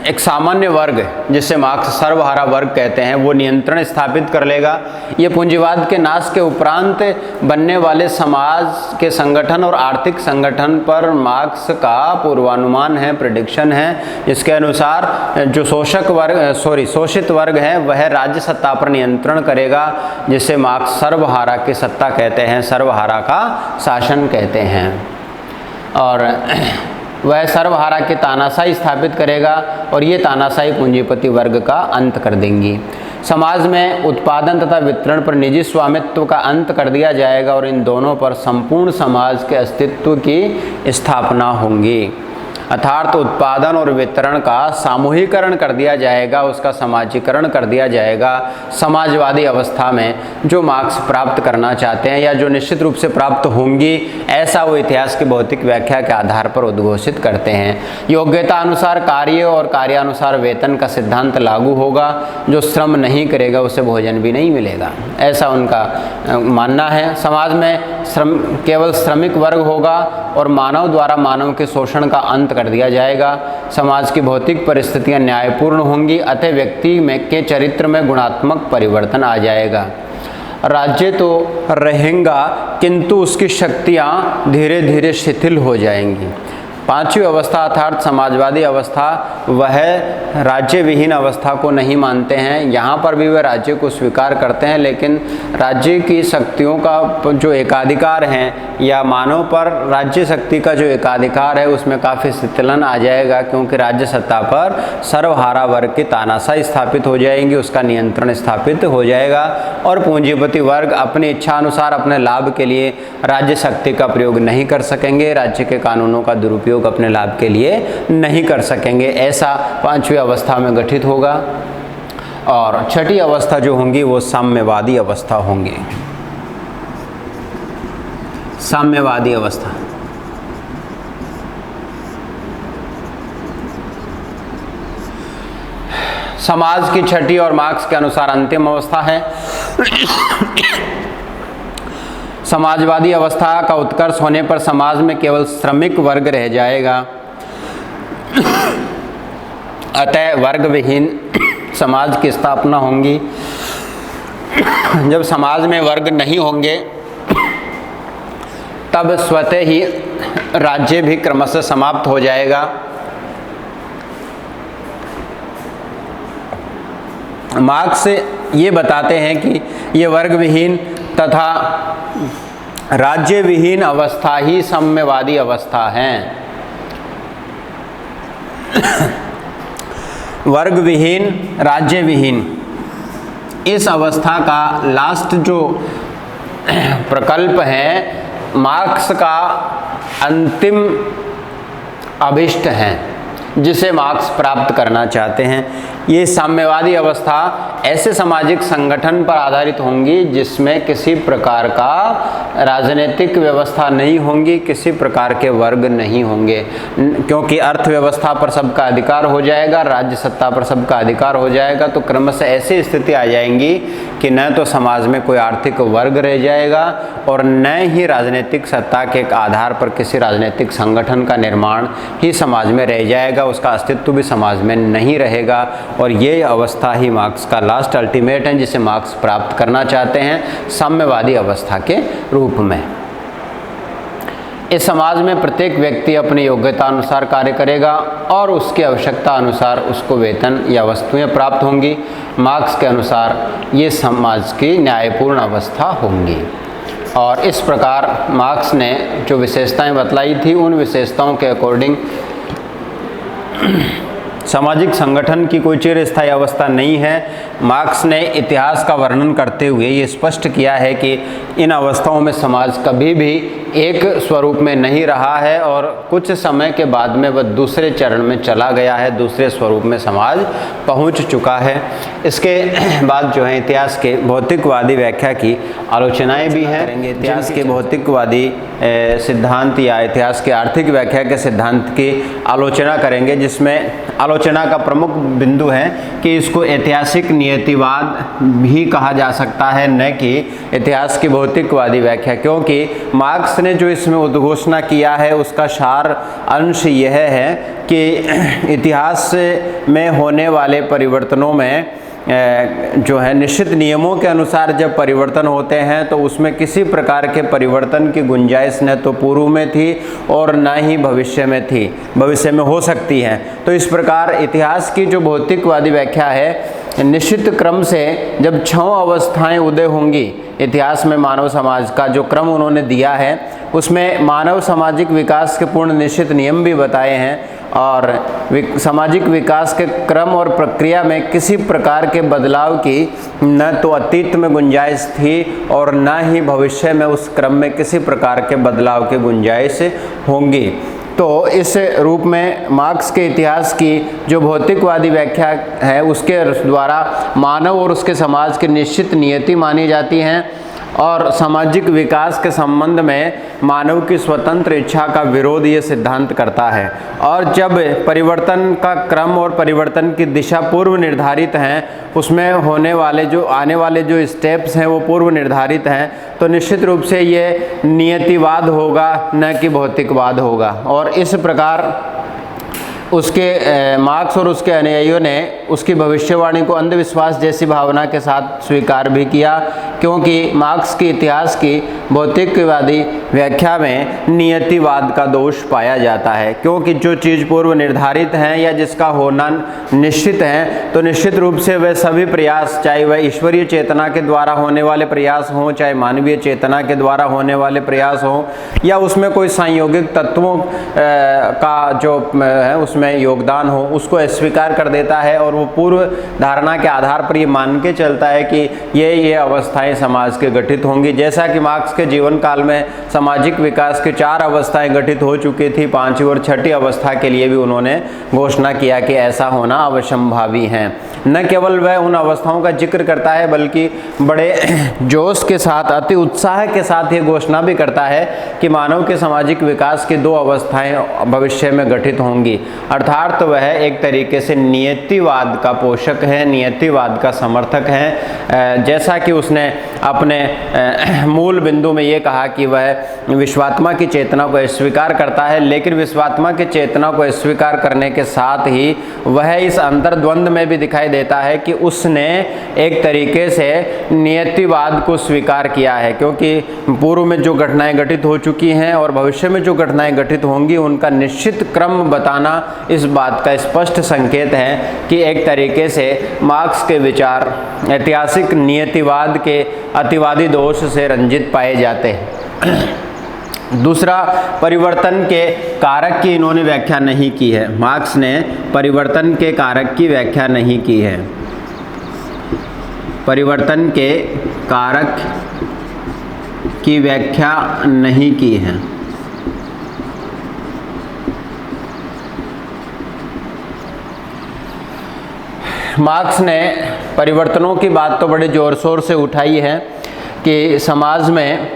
एक सामान्य वर्ग, जिसे मार्क्स सर्वहारा वर्ग कहते हैं, वो नियंत्रण स्थापित कर लेगा। ये पूंजीवाद के नाश के उपरांत बनने वाले समाज के संगठन और आर्थिक संगठन पर मार्क्स का पूर्वानुमान है, प्रेडिक्शन है। इसके अनुसार जो शोषित वर्ग है वह राज्य सत्ता पर नियंत्रण करेगा, जिसे मार्क्स सर्वहारा की सत्ता कहते हैं, सर्वहारा का शासन कहते हैं। और वह सर्वहारा की तानाशाही स्थापित करेगा और ये तानाशाही पूंजीपति वर्ग का अंत कर देंगी। समाज में उत्पादन तथा वितरण पर निजी स्वामित्व का अंत कर दिया जाएगा और इन दोनों पर संपूर्ण समाज के अस्तित्व की स्थापना होगी। अर्थात उत्पादन और वितरण का सामूहिकरण कर दिया जाएगा, उसका समाजीकरण कर दिया जाएगा। समाजवादी अवस्था में जो मार्क्स प्राप्त करना चाहते हैं या जो निश्चित रूप से प्राप्त होंगी, ऐसा वो इतिहास की भौतिक व्याख्या के आधार पर उद्घोषित करते हैं। योग्यता अनुसार कार्य और कार्यानुसार वेतन का सिद्धांत लागू होगा। जो श्रम नहीं करेगा उसे भोजन भी नहीं मिलेगा, ऐसा उनका मानना है। समाज में केवल श्रमिक वर्ग होगा और मानव द्वारा मानव के शोषण का अंत कर दिया जाएगा। समाज की भौतिक परिस्थितियां न्यायपूर्ण होंगी, अतः व्यक्ति में के चरित्र में गुणात्मक परिवर्तन आ जाएगा। राज्य तो रहेगा किंतु उसकी शक्तियां धीरे धीरे शिथिल हो जाएंगी। पांचवी अवस्था अर्थात समाजवादी अवस्था, वह राज्य विहीन अवस्था को नहीं मानते हैं। यहाँ पर भी वह राज्य को स्वीकार करते हैं, लेकिन राज्य की शक्तियों का जो एकाधिकार है या मानव पर राज्य शक्ति का जो एकाधिकार है उसमें काफ़ी शिथिलन आ जाएगा, क्योंकि राज्य सत्ता पर सर्वहारा वर्ग की तानाशाही स्थापित हो जाएंगी, उसका नियंत्रण स्थापित हो जाएगा और पूंजीपति वर्ग अपनी इच्छा अनुसार अपने लाभ के लिए राज्य शक्ति का प्रयोग नहीं कर सकेंगे, राज्य के कानूनों का दुरुपयोग अपने लाभ के लिए नहीं कर सकेंगे। ऐसा पांचवी अवस्था में गठित होगा। और छठी अवस्था जो होंगी वो साम्यवादी अवस्था होंगी। साम्यवादी अवस्था समाज की छठी और मार्क्स के अनुसार अंतिम अवस्था है। समाजवादी अवस्था का उत्कर्ष होने पर समाज में केवल श्रमिक वर्ग रह जाएगा, अतः वर्ग विहीन समाज की स्थापना होंगी। जब समाज में वर्ग नहीं होंगे तब स्वतः ही राज्य भी क्रमशः समाप्त हो जाएगा। मार्क्स ये बताते हैं कि ये वर्ग विहीन तथा राज्य विहीन अवस्था ही साम्यवादी अवस्था है। वर्ग विहीन, राज्य विहीन, इस अवस्था का लास्ट जो प्रकल्प है मार्क्स का अंतिम अभिष्ट है, जिसे मार्क्स प्राप्त करना चाहते हैं। ये साम्यवादी अवस्था ऐसे सामाजिक संगठन पर आधारित होंगी जिसमें किसी प्रकार का राजनीतिक व्यवस्था नहीं होंगी, किसी प्रकार के वर्ग नहीं होंगे, क्योंकि अर्थव्यवस्था पर सबका अधिकार हो जाएगा, राज्य सत्ता पर सबका अधिकार हो जाएगा। तो क्रमशः ऐसी स्थिति आ जाएंगी कि न तो समाज में कोई आर्थिक वर्ग रह जाएगा और न ही राजनीतिक सत्ता के आधार पर किसी राजनीतिक संगठन का निर्माण ही समाज में रह जाएगा, उसका अस्तित्व भी समाज में नहीं रहेगा। और ये अवस्था ही मार्क्स का लास्ट अल्टीमेट है, जिसे मार्क्स प्राप्त करना चाहते हैं साम्यवादी अवस्था के रूप में। इस समाज में प्रत्येक व्यक्ति अपनी योग्यता अनुसार कार्य करेगा और उसकी आवश्यकता अनुसार उसको वेतन या वस्तुएं प्राप्त होंगी। मार्क्स के अनुसार ये समाज की न्यायपूर्ण अवस्था होंगी। और इस प्रकार मार्क्स ने जो विशेषताएं बतलाई थी उन विशेषताओं के अकॉर्डिंग सामाजिक संगठन की कोई चिरस्थायी अवस्था नहीं है। मार्क्स ने इतिहास का वर्णन करते हुए ये स्पष्ट किया है कि इन अवस्थाओं में समाज कभी भी एक स्वरूप में नहीं रहा है और कुछ समय के बाद में वह दूसरे चरण में चला गया है, दूसरे स्वरूप में समाज पहुंच चुका है। इसके बाद जो है इतिहास के भौतिकवादी व्याख्या की आलोचनाएं भी हैं। इतिहास के भौतिकवादी सिद्धांत या इतिहास के आर्थिक व्याख्या के सिद्धांत की आलोचना करेंगे, जिसमें आलोचना का प्रमुख बिंदु है कि इसको ऐतिहासिक नियतिवाद भी कहा जा सकता है, न कि इतिहास की भौतिकवादी व्याख्या, क्योंकि मार्क्स ने जो इसमें उद्घोषणा किया है उसका सार अंश यह है कि इतिहास में होने वाले परिवर्तनों में जो है निश्चित नियमों के अनुसार जब परिवर्तन होते हैं तो उसमें किसी प्रकार के परिवर्तन की गुंजाइश न तो पूर्व में थी और न ही भविष्य में थी, भविष्य में हो सकती है। तो इस प्रकार इतिहास की जो भौतिकवादी व्याख्या है, निश्चित क्रम से जब 6 अवस्थाएं उदय होंगी इतिहास में मानव समाज का जो क्रम उन्होंने दिया है उसमें मानव सामाजिक विकास के पूर्ण निश्चित नियम भी बताए हैं और सामाजिक विकास के क्रम और प्रक्रिया में किसी प्रकार के बदलाव की न तो अतीत में गुंजाइश थी और न ही भविष्य में उस क्रम में किसी प्रकार के बदलाव की गुंजाइश होंगी। तो इस रूप में मार्क्स के इतिहास की जो भौतिकवादी व्याख्या है उसके द्वारा मानव और उसके समाज की निश्चित नियति मानी जाती हैं और सामाजिक विकास के संबंध में मानव की स्वतंत्र इच्छा का विरोध ये सिद्धांत करता है। और जब परिवर्तन का क्रम और परिवर्तन की दिशा पूर्व निर्धारित हैं, उसमें होने वाले जो आने वाले जो स्टेप्स हैं वो पूर्व निर्धारित हैं, तो निश्चित रूप से ये नियतिवाद होगा न कि भौतिकवाद होगा। और इस प्रकार उसके मार्क्स और उसके अनुयायियों ने उसकी भविष्यवाणी को अंधविश्वास जैसी भावना के साथ स्वीकार भी किया, क्योंकि मार्क्स की इतिहास की भौतिकवादी व्याख्या में नियतिवाद का दोष पाया जाता है। क्योंकि जो चीज़ पूर्व निर्धारित है या जिसका होना निश्चित है, तो निश्चित रूप से वह सभी प्रयास, चाहे वह ईश्वरीय चेतना के द्वारा होने वाले प्रयास हों, चाहे मानवीय चेतना के द्वारा होने वाले प्रयास हों, या उसमें कोई संयोगिक तत्वों का जो है उसमें योगदान हो, उसको अस्वीकार कर देता है और वो पूर्व धारणा के आधार पर ये मान के चलता है कि ये अवस्थाएं समाज के गठित होंगी। जैसा कि मार्क्स के जीवन काल में सामाजिक विकास की 4 अवस्थाएं गठित हो चुकी थी, 5वीं और 6ठी अवस्था के लिए भी उन्होंने घोषणा किया कि ऐसा होना अवश्यंभावी है। न केवल वह उन अवस्थाओं का जिक्र करता है, बल्कि बड़े जोश के साथ, अति उत्साह के साथ ये घोषणा भी करता है कि मानव के सामाजिक विकास की 2 अवस्थाएं भविष्य में गठित होंगी। अर्थात वह एक तरीके से नियतिवाद का पोषक है, नियतिवाद का समर्थक है। जैसा कि उसने अपने मूल बिंदु में ये कहा कि वह विश्वात्मा की चेतना को स्वीकार करता है, लेकिन विश्वात्मा की चेतना को स्वीकार करने के साथ ही वह इस अंतर्द्वंद में भी दिखाई देता है कि उसने एक तरीके से नियतिवाद को स्वीकार किया है, क्योंकि पूर्व में जो घटनाएं घटित हो चुकी हैं और भविष्य में जो घटनाएं घटित होंगी उनका निश्चित क्रम बताना इस बात का स्पष्ट संकेत है कि एक तरीके से मार्क्स के विचार ऐतिहासिक नियतिवाद के अतिवादी दोष से रंजित पाए जाते हैं। दूसरा, परिवर्तन के कारक की इन्होंने व्याख्या नहीं की है। मार्क्स ने परिवर्तन के कारक की व्याख्या नहीं की है। परिवर्तन के कारक की व्याख्या नहीं की है। मार्क्स ने परिवर्तनों की बात तो बड़े ज़ोर शोर से उठाई है कि समाज में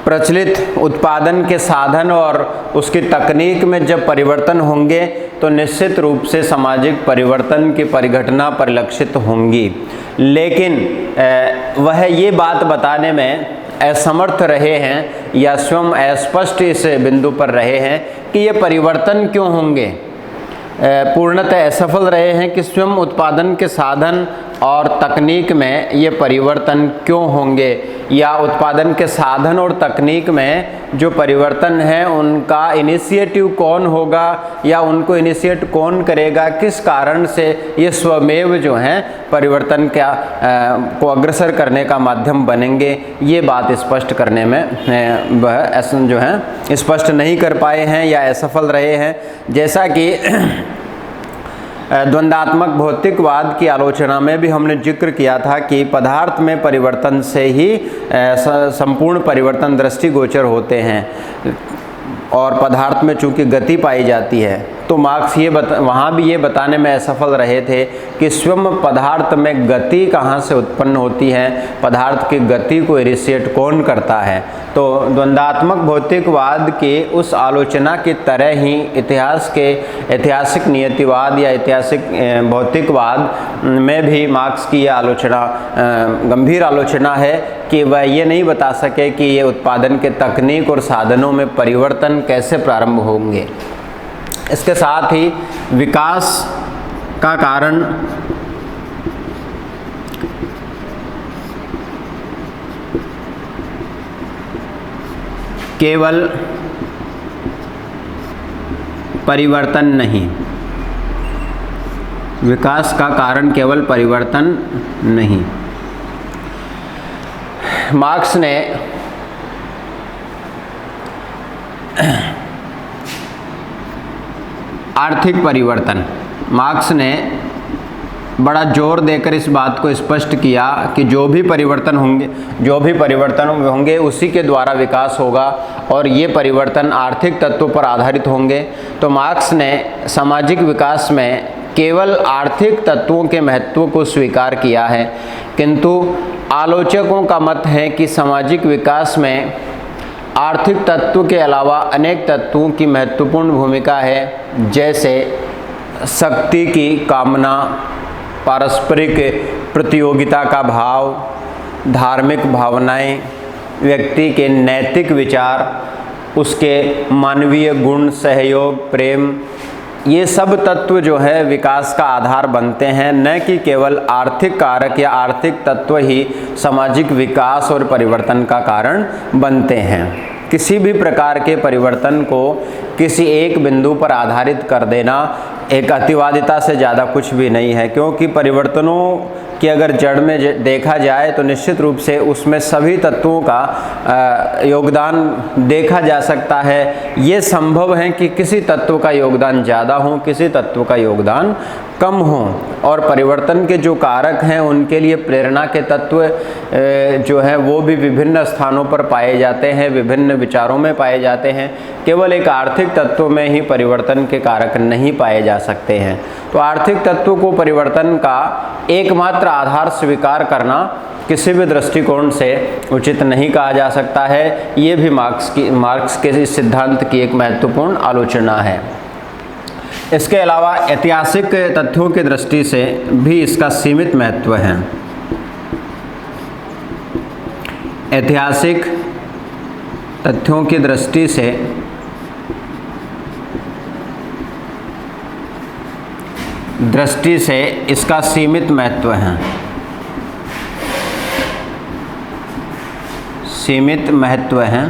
प्रचलित उत्पादन के साधन और उसकी तकनीक में जब परिवर्तन होंगे तो निश्चित रूप से सामाजिक परिवर्तन की परिघटना परिलक्षित होंगी। लेकिन वह ये बात बताने में असमर्थ रहे हैं या स्वयं अस्पष्ट इस बिंदु पर रहे हैं कि ये परिवर्तन क्यों होंगे। पूर्णतः असफल रहे हैं कि स्वयं उत्पादन के साधन और तकनीक में ये परिवर्तन क्यों होंगे, या उत्पादन के साधन और तकनीक में जो परिवर्तन है उनका इनिशिएटिव कौन होगा या उनको इनिशिएट कौन करेगा, किस कारण से ये स्वमेव जो हैं परिवर्तन को अग्रसर करने का माध्यम बनेंगे, ये बात स्पष्ट करने में वह जो है स्पष्ट नहीं कर पाए हैं या असफल रहे हैं। जैसा कि द्वंदात्मक भौतिकवाद की आलोचना में भी हमने जिक्र किया था कि पदार्थ में परिवर्तन से ही संपूर्ण परिवर्तन दृष्टिगोचर होते हैं और पदार्थ में चूंकि गति पाई जाती है, तो मार्क्स वहाँ भी ये बताने में असफल रहे थे कि स्वयं पदार्थ में गति कहाँ से उत्पन्न होती है, पदार्थ की गति को इनिशिएट कौन करता है। तो द्वंदात्मक भौतिकवाद की उस आलोचना की तरह ही ऐतिहासिक नियतिवाद या ऐतिहासिक भौतिकवाद में भी मार्क्स की यह आलोचना गंभीर आलोचना है कि वह ये नहीं बता सके कि ये उत्पादन के तकनीक और साधनों में परिवर्तन कैसे प्रारंभ होंगे। इसके साथ ही विकास का कारण केवल परिवर्तन नहीं, विकास का कारण केवल परिवर्तन नहीं। मार्क्स ने आर्थिक परिवर्तन, मार्क्स ने बड़ा जोर देकर इस बात को स्पष्ट किया कि जो भी परिवर्तन होंगे उसी के द्वारा विकास होगा और ये परिवर्तन आर्थिक तत्वों पर आधारित होंगे। तो मार्क्स ने सामाजिक विकास में केवल आर्थिक तत्वों के महत्व को स्वीकार किया है, किंतु आलोचकों का मत है कि सामाजिक विकास में आर्थिक तत्व के अलावा अनेक तत्वों की महत्वपूर्ण भूमिका है, जैसे शक्ति की कामना, पारस्परिक प्रतियोगिता का भाव, धार्मिक भावनाएं, व्यक्ति के नैतिक विचार, उसके मानवीय गुण, सहयोग, प्रेम, ये सब तत्व जो है विकास का आधार बनते हैं, न कि केवल आर्थिक कारक या आर्थिक तत्व ही सामाजिक विकास और परिवर्तन का कारण बनते हैं। किसी भी प्रकार के परिवर्तन को किसी एक बिंदु पर आधारित कर देना एक अतिवादिता से ज़्यादा कुछ भी नहीं है, क्योंकि परिवर्तनों कि अगर जड़ में देखा जाए तो निश्चित रूप से उसमें सभी तत्वों का योगदान देखा जा सकता है। ये संभव है कि किसी तत्व का योगदान ज़्यादा हो, किसी तत्व का योगदान कम हो, और परिवर्तन के जो कारक हैं उनके लिए प्रेरणा के तत्व जो हैं वो भी विभिन्न स्थानों पर पाए जाते हैं, विभिन्न विचारों में पाए जाते हैं। केवल एक आर्थिक तत्व में ही परिवर्तन के कारक नहीं पाए जा सकते हैं। तो आर्थिक तत्व को परिवर्तन का एकमात्र आधार स्वीकार करना किसी भी दृष्टिकोण से उचित नहीं कहा जा सकता है। ये भी मार्क्स के इस सिद्धांत की एक महत्वपूर्ण आलोचना है। इसके अलावा ऐतिहासिक तथ्यों की दृष्टि से भी इसका सीमित महत्व है। ऐतिहासिक तथ्यों की दृष्टि से इसका सीमित महत्व है।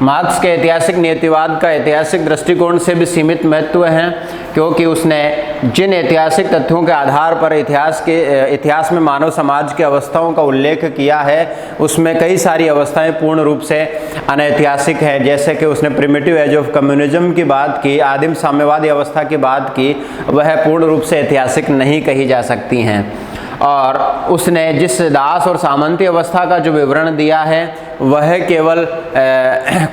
मार्क्स के ऐतिहासिक नीतिवाद का ऐतिहासिक दृष्टिकोण से भी सीमित महत्व है, क्योंकि उसने जिन ऐतिहासिक तथ्यों के आधार पर इतिहास में मानव समाज की अवस्थाओं का उल्लेख किया है उसमें कई सारी अवस्थाएं पूर्ण रूप से अनैतिहासिक हैं। जैसे कि उसने प्रिमिटिव एज ऑफ कम्युनिज्म की बात की, आदिम साम्यवादी अवस्था की बात की, वह पूर्ण रूप से ऐतिहासिक नहीं कही जा सकती हैं। और उसने जिस दास और सामंती अवस्था का जो विवरण दिया है वह केवल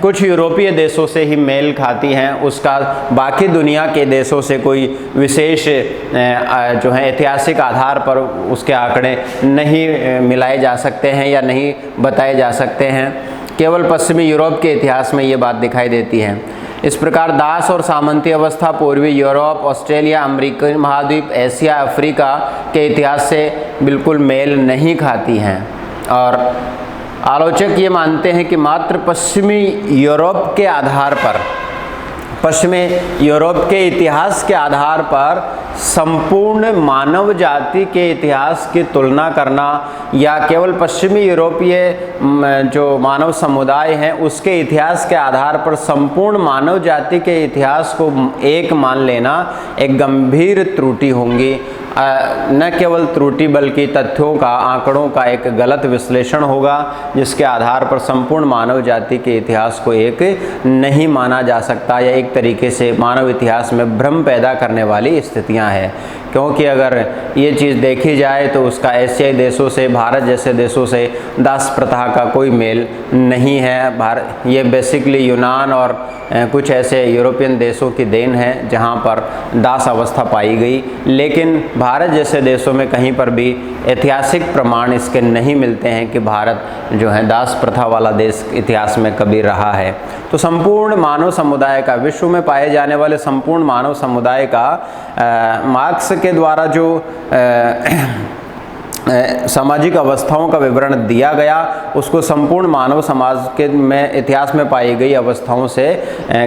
कुछ यूरोपीय देशों से ही मेल खाती हैं, उसका बाकी दुनिया के देशों से कोई विशेष जो है ऐतिहासिक आधार पर उसके आंकड़े नहीं मिलाए जा सकते हैं या नहीं बताए जा सकते हैं। केवल पश्चिमी यूरोप के इतिहास में ये बात दिखाई देती है। इस प्रकार दास और सामंती अवस्था पूर्वी यूरोप, ऑस्ट्रेलिया, अमेरिकन महाद्वीप, एशिया, अफ्रीका के इतिहास से बिल्कुल मेल नहीं खाती हैं। और आलोचक ये मानते हैं कि मात्र पश्चिमी यूरोप के आधार पर, पश्चिमी यूरोप के इतिहास के आधार पर संपूर्ण मानव जाति के इतिहास की तुलना करना या केवल पश्चिमी यूरोपीय जो मानव समुदाय हैं उसके इतिहास के आधार पर संपूर्ण मानव जाति के इतिहास को एक मान लेना एक गंभीर त्रुटि होंगी। न केवल त्रुटि बल्कि तथ्यों का, आंकड़ों का एक गलत विश्लेषण होगा जिसके आधार पर संपूर्ण मानव जाति के इतिहास को एक नहीं माना जा सकता, या एक तरीके से मानव इतिहास में भ्रम पैदा करने वाली स्थितियां हैं। क्योंकि अगर ये चीज़ देखी जाए तो उसका एशियाई देशों से, भारत जैसे देशों से दास प्रथा का कोई मेल नहीं है। ये बेसिकली यूनान और कुछ ऐसे यूरोपियन देशों की देन है जहाँ पर दास अवस्था पाई गई, लेकिन भारत जैसे देशों में कहीं पर भी ऐतिहासिक प्रमाण इसके नहीं मिलते हैं कि भारत जो है दास प्रथा वाला देश इतिहास में कभी रहा है। तो संपूर्ण मानव समुदाय का, विश्व में पाए जाने वाले संपूर्ण मानव समुदाय का मार्क्स के द्वारा जो सामाजिक अवस्थाओं का विवरण दिया गया उसको संपूर्ण मानव समाज के में इतिहास में पाई गई अवस्थाओं से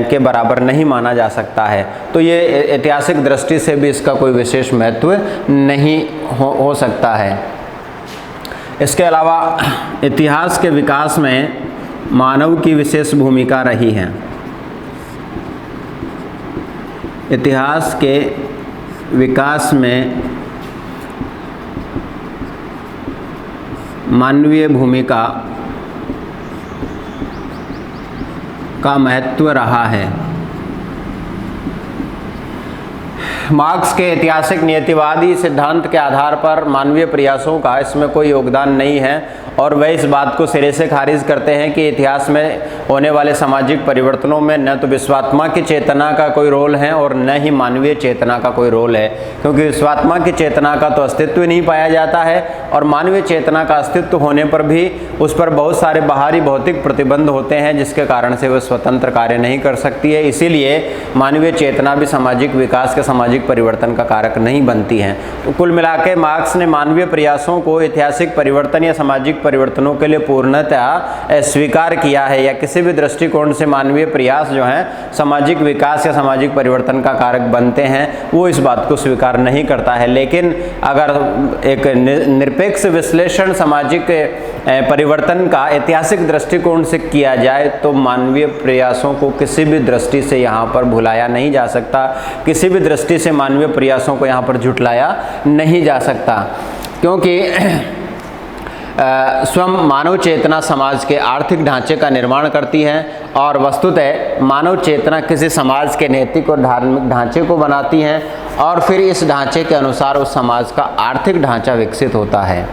के बराबर नहीं माना जा सकता है। तो ये ऐतिहासिक दृष्टि से भी इसका कोई विशेष महत्व नहीं हो सकता है। इसके अलावा इतिहास के विकास में मानव की विशेष भूमिका रही है। इतिहास के विकास में मानवीय भूमिका का महत्व रहा है। मार्क्स के ऐतिहासिक नियतिवादी सिद्धांत के आधार पर मानवीय प्रयासों का इसमें कोई योगदान नहीं है, और वह इस बात को सिरे से खारिज करते हैं कि इतिहास में होने वाले सामाजिक परिवर्तनों में न तो विश्वात्मा की चेतना का कोई रोल है और न ही मानवीय चेतना का कोई रोल है, क्योंकि विश्वात्मा की चेतना का तो अस्तित्व नहीं पाया जाता है और मानवीय चेतना का अस्तित्व होने पर भी उस पर बहुत सारे बाहरी भौतिक प्रतिबंध होते हैं जिसके कारण से वह स्वतंत्र कार्य नहीं कर सकती है। इसीलिए मानवीय चेतना भी सामाजिक विकास के, सामाजिक परिवर्तन का कारक नहीं बनती है। तो कुल मिलाकर मार्क्स ने मानवीय प्रयासों को ऐतिहासिक परिवर्तन या सामाजिक परिवर्तनों के लिए पूर्णतः स्वीकार किया है, या किसी भी दृष्टिकोण से मानवीय प्रयास जो हैं सामाजिक विकास या सामाजिक परिवर्तन का कारक बनते हैं, वो इस बात को स्वीकार नहीं करता है। लेकिन अगर एक निरपेक्ष विश्लेषण सामाजिक परिवर्तन का ऐतिहासिक दृष्टिकोण से किया जाए तो मानवीय प्रयासों को किसी भी दृष्टि से यहाँ पर भुलाया नहीं जा सकता, किसी भी दृष्टि से मानवीय प्रयासों को यहाँ पर झुठलाया नहीं जा सकता, क्योंकि स्वयं मानव चेतना समाज के आर्थिक ढांचे का निर्माण करती है और वस्तुतः मानव चेतना किसी समाज के नैतिक और धार्मिक ढांचे को बनाती है और फिर इस ढांचे के अनुसार उस समाज का आर्थिक ढांचा विकसित होता है।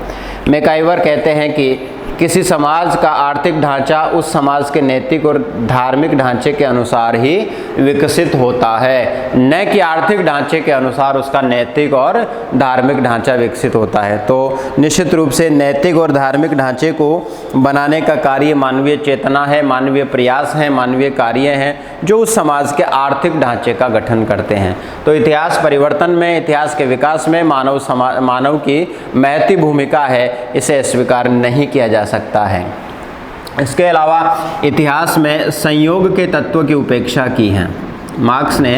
मैकाइवर कहते हैं कि किसी समाज का आर्थिक ढांचा उस समाज के नैतिक और धार्मिक ढांचे के अनुसार ही विकसित होता है, न कि आर्थिक ढांचे के अनुसार उसका नैतिक और धार्मिक ढांचा विकसित होता है। तो निश्चित रूप से नैतिक और धार्मिक ढांचे को बनाने का कार्य मानवीय चेतना है, मानवीय प्रयास है, मानवीय कार्य हैं जो उस समाज के आर्थिक ढांचे का गठन करते हैं। तो इतिहास परिवर्तन में, इतिहास के विकास में मानव की महती भूमिका है, इसे स्वीकार नहीं किया जा सकता है। इसके अलावा इतिहास में संयोग के तत्व की उपेक्षा की है। मार्क्स ने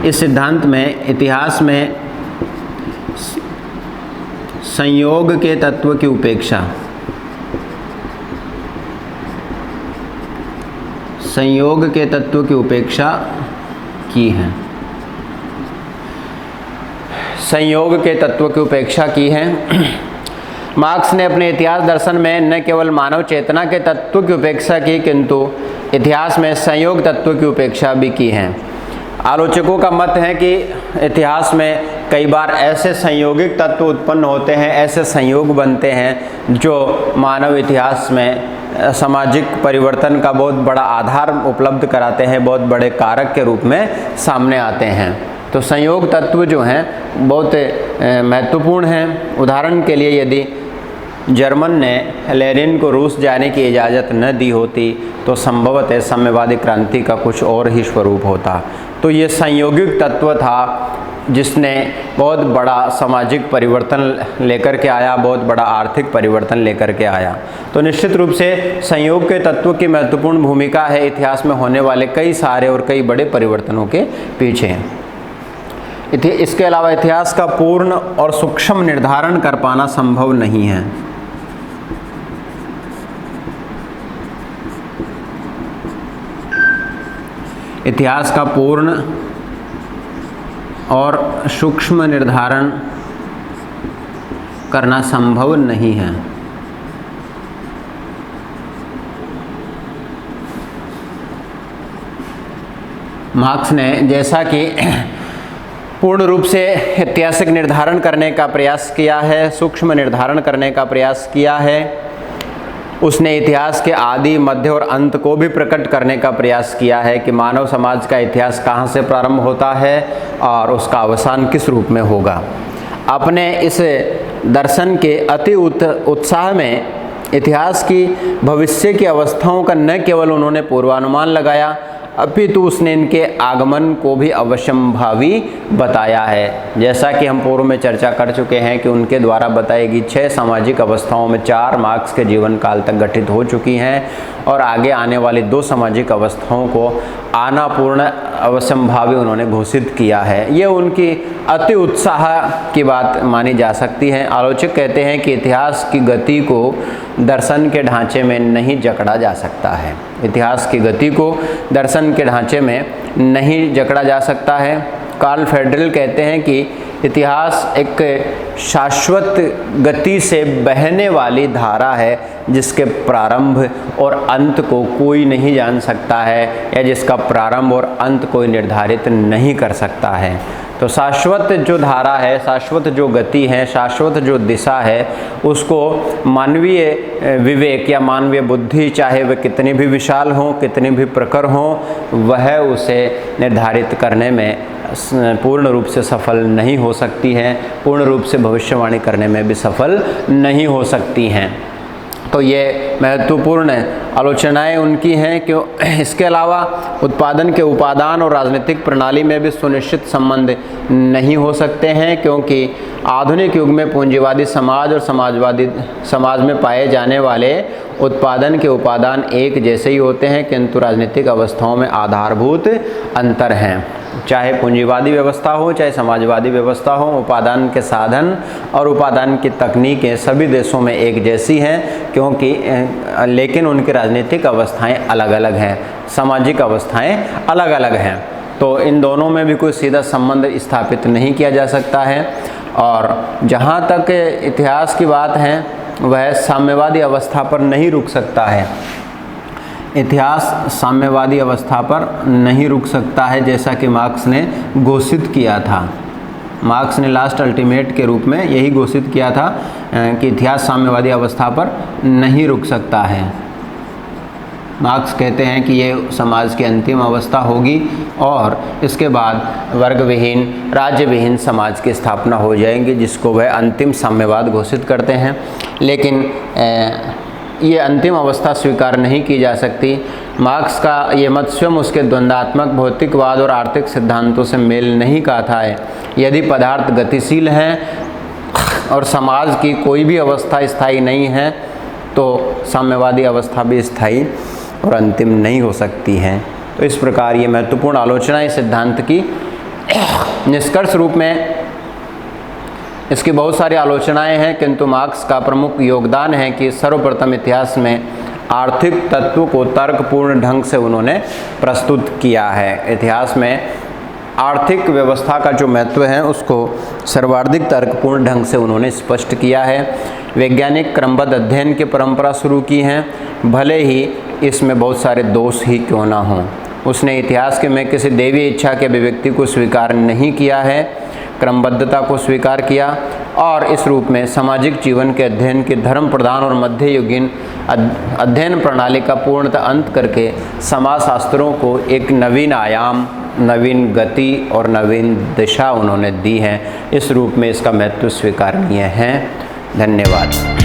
इस सिद्धांत में इतिहास में संयोग के तत्व की उपेक्षा, संयोग के तत्व की उपेक्षा की है। संयोग के तत्व की उपेक्षा की है। मार्क्स ने अपने इतिहास दर्शन में न केवल मानव चेतना के तत्व की उपेक्षा की, किंतु इतिहास में संयोग तत्व की उपेक्षा भी की है। आलोचकों का मत है कि इतिहास में कई बार ऐसे संयोगिक तत्व उत्पन्न होते हैं, ऐसे संयोग बनते हैं जो मानव इतिहास में सामाजिक परिवर्तन का बहुत बड़ा आधार उपलब्ध कराते हैं, बहुत बड़े कारक के रूप में सामने आते हैं। तो संयोग तत्व जो हैं बहुत महत्वपूर्ण हैं। उदाहरण के लिए यदि जर्मन ने लेनिन को रूस जाने की इजाज़त न दी होती तो संभवतः साम्यवादी क्रांति का कुछ और ही स्वरूप होता। तो ये संयोगिक तत्व था जिसने बहुत बड़ा सामाजिक परिवर्तन लेकर के आया, बहुत बड़ा आर्थिक परिवर्तन लेकर के आया। तो निश्चित रूप से संयोग के तत्व की महत्वपूर्ण भूमिका है इतिहास में होने वाले कई सारे और कई बड़े परिवर्तनों के पीछे। इसके अलावा इतिहास का पूर्ण और सूक्ष्म निर्धारण कर पाना संभव नहीं है। इतिहास का पूर्ण और सूक्ष्म निर्धारण करना संभव नहीं है। मार्क्स ने जैसा कि पूर्ण रूप से ऐतिहासिक निर्धारण करने का प्रयास किया है, सूक्ष्म निर्धारण करने का प्रयास किया है, उसने इतिहास के आदि, मध्य और अंत को भी प्रकट करने का प्रयास किया है कि मानव समाज का इतिहास कहाँ से प्रारंभ होता है और उसका अवसान किस रूप में होगा। अपने इस दर्शन के अति उत्साह में इतिहास की भविष्य की अवस्थाओं का न केवल उन्होंने पूर्वानुमान लगाया, अपितु उसने इनके आगमन को भी अवश्यंभावी बताया है। जैसा कि हम पूर्व में चर्चा कर चुके हैं कि उनके द्वारा बताई गई 6 सामाजिक अवस्थाओं में 4 मार्क्स के जीवन काल तक गठित हो चुकी हैं और आगे आने वाली 2 सामाजिक अवस्थाओं को आना पूर्ण अवश्यंभावी उन्होंने घोषित किया है। ये उनकी अति उत्साह की बात मानी जा सकती है। आलोचक कहते हैं कि इतिहास की गति को दर्शन के ढांचे में नहीं जकड़ा जा सकता है। इतिहास की गति को दर्शन के ढांचे में नहीं जकड़ा जा सकता है। कार्ल फेडरल कहते हैं कि इतिहास एक शाश्वत गति से बहने वाली धारा है जिसके प्रारंभ और अंत को कोई नहीं जान सकता है, या जिसका प्रारंभ और अंत कोई निर्धारित नहीं कर सकता है। तो शाश्वत जो धारा है, शाश्वत जो गति है, शाश्वत जो दिशा है, उसको मानवीय विवेक या मानवीय बुद्धि, चाहे वह कितनी भी विशाल हो, कितनी भी प्रखर हो, वह उसे निर्धारित करने में पूर्ण रूप से सफल नहीं हो सकती हैं, पूर्ण रूप से भविष्यवाणी करने में भी सफल नहीं हो सकती हैं। तो ये महत्वपूर्ण आलोचनाएं उनकी हैं। क्यों? इसके अलावा उत्पादन के उपादान और राजनीतिक प्रणाली में भी सुनिश्चित संबंध नहीं हो सकते हैं, क्योंकि आधुनिक युग में पूंजीवादी समाज और समाजवादी समाज में पाए जाने वाले उत्पादन के उपादान एक जैसे ही होते हैं, किंतु राजनीतिक अवस्थाओं में आधारभूत अंतर हैं। चाहे पूंजीवादी व्यवस्था हो चाहे समाजवादी व्यवस्था हो, उपादान के साधन और उपादान की तकनीकें सभी देशों में एक जैसी हैं, क्योंकि लेकिन उनकी राजनीतिक अवस्थाएं अलग अलग हैं, सामाजिक अवस्थाएं अलग अलग हैं। तो इन दोनों में भी कोई सीधा संबंध स्थापित नहीं किया जा सकता है। और जहाँ तक इतिहास की बात है वह साम्यवादी अवस्था पर नहीं रुक सकता है। इतिहास साम्यवादी अवस्था पर नहीं रुक सकता है, जैसा कि मार्क्स ने घोषित किया था। मार्क्स ने लास्ट अल्टीमेट के रूप में यही घोषित किया था कि इतिहास साम्यवादी अवस्था पर नहीं रुक सकता है। मार्क्स कहते हैं कि ये समाज की अंतिम अवस्था होगी और इसके बाद वर्ग विहीन, राज्य विहीन समाज की स्थापना हो जाएगी, जिसको वह अंतिम साम्यवाद घोषित करते हैं। लेकिन ये अंतिम अवस्था स्वीकार नहीं की जा सकती। मार्क्स का ये मत स्वयं उसके द्वंद्वात्मक भौतिकवाद और आर्थिक सिद्धांतों से मेल नहीं खाता है। यदि पदार्थ गतिशील हैं और समाज की कोई भी अवस्था स्थायी नहीं है, तो साम्यवादी अवस्था भी स्थायी और अंतिम नहीं हो सकती है। तो इस प्रकार ये महत्वपूर्ण आलोचना इस सिद्धांत की। निष्कर्ष रूप में इसकी बहुत सारी आलोचनाएं हैं, किंतु मार्क्स का प्रमुख योगदान है कि सर्वप्रथम इतिहास में आर्थिक तत्व को तर्कपूर्ण ढंग से उन्होंने प्रस्तुत किया है। इतिहास में आर्थिक व्यवस्था का जो महत्व है उसको सर्वाधिक तर्कपूर्ण ढंग से उन्होंने स्पष्ट किया है। वैज्ञानिक क्रमबद्ध अध्ययन की परंपरा शुरू की है, भले ही इसमें बहुत सारे दोष ही क्यों ना हों। उसने इतिहास के में किसी दैवीय इच्छा के अभिव्यक्ति को स्वीकार नहीं किया है, क्रमबद्धता को स्वीकार किया और इस रूप में सामाजिक जीवन के अध्ययन की धर्म प्रधान और मध्ययुगीन अध्ययन प्रणाली का पूर्णतः अंत करके समाजशास्त्रों को एक नवीन आयाम, नवीन गति और नवीन दिशा उन्होंने दी है। इस रूप में इसका महत्व स्वीकारनीय है। धन्यवाद।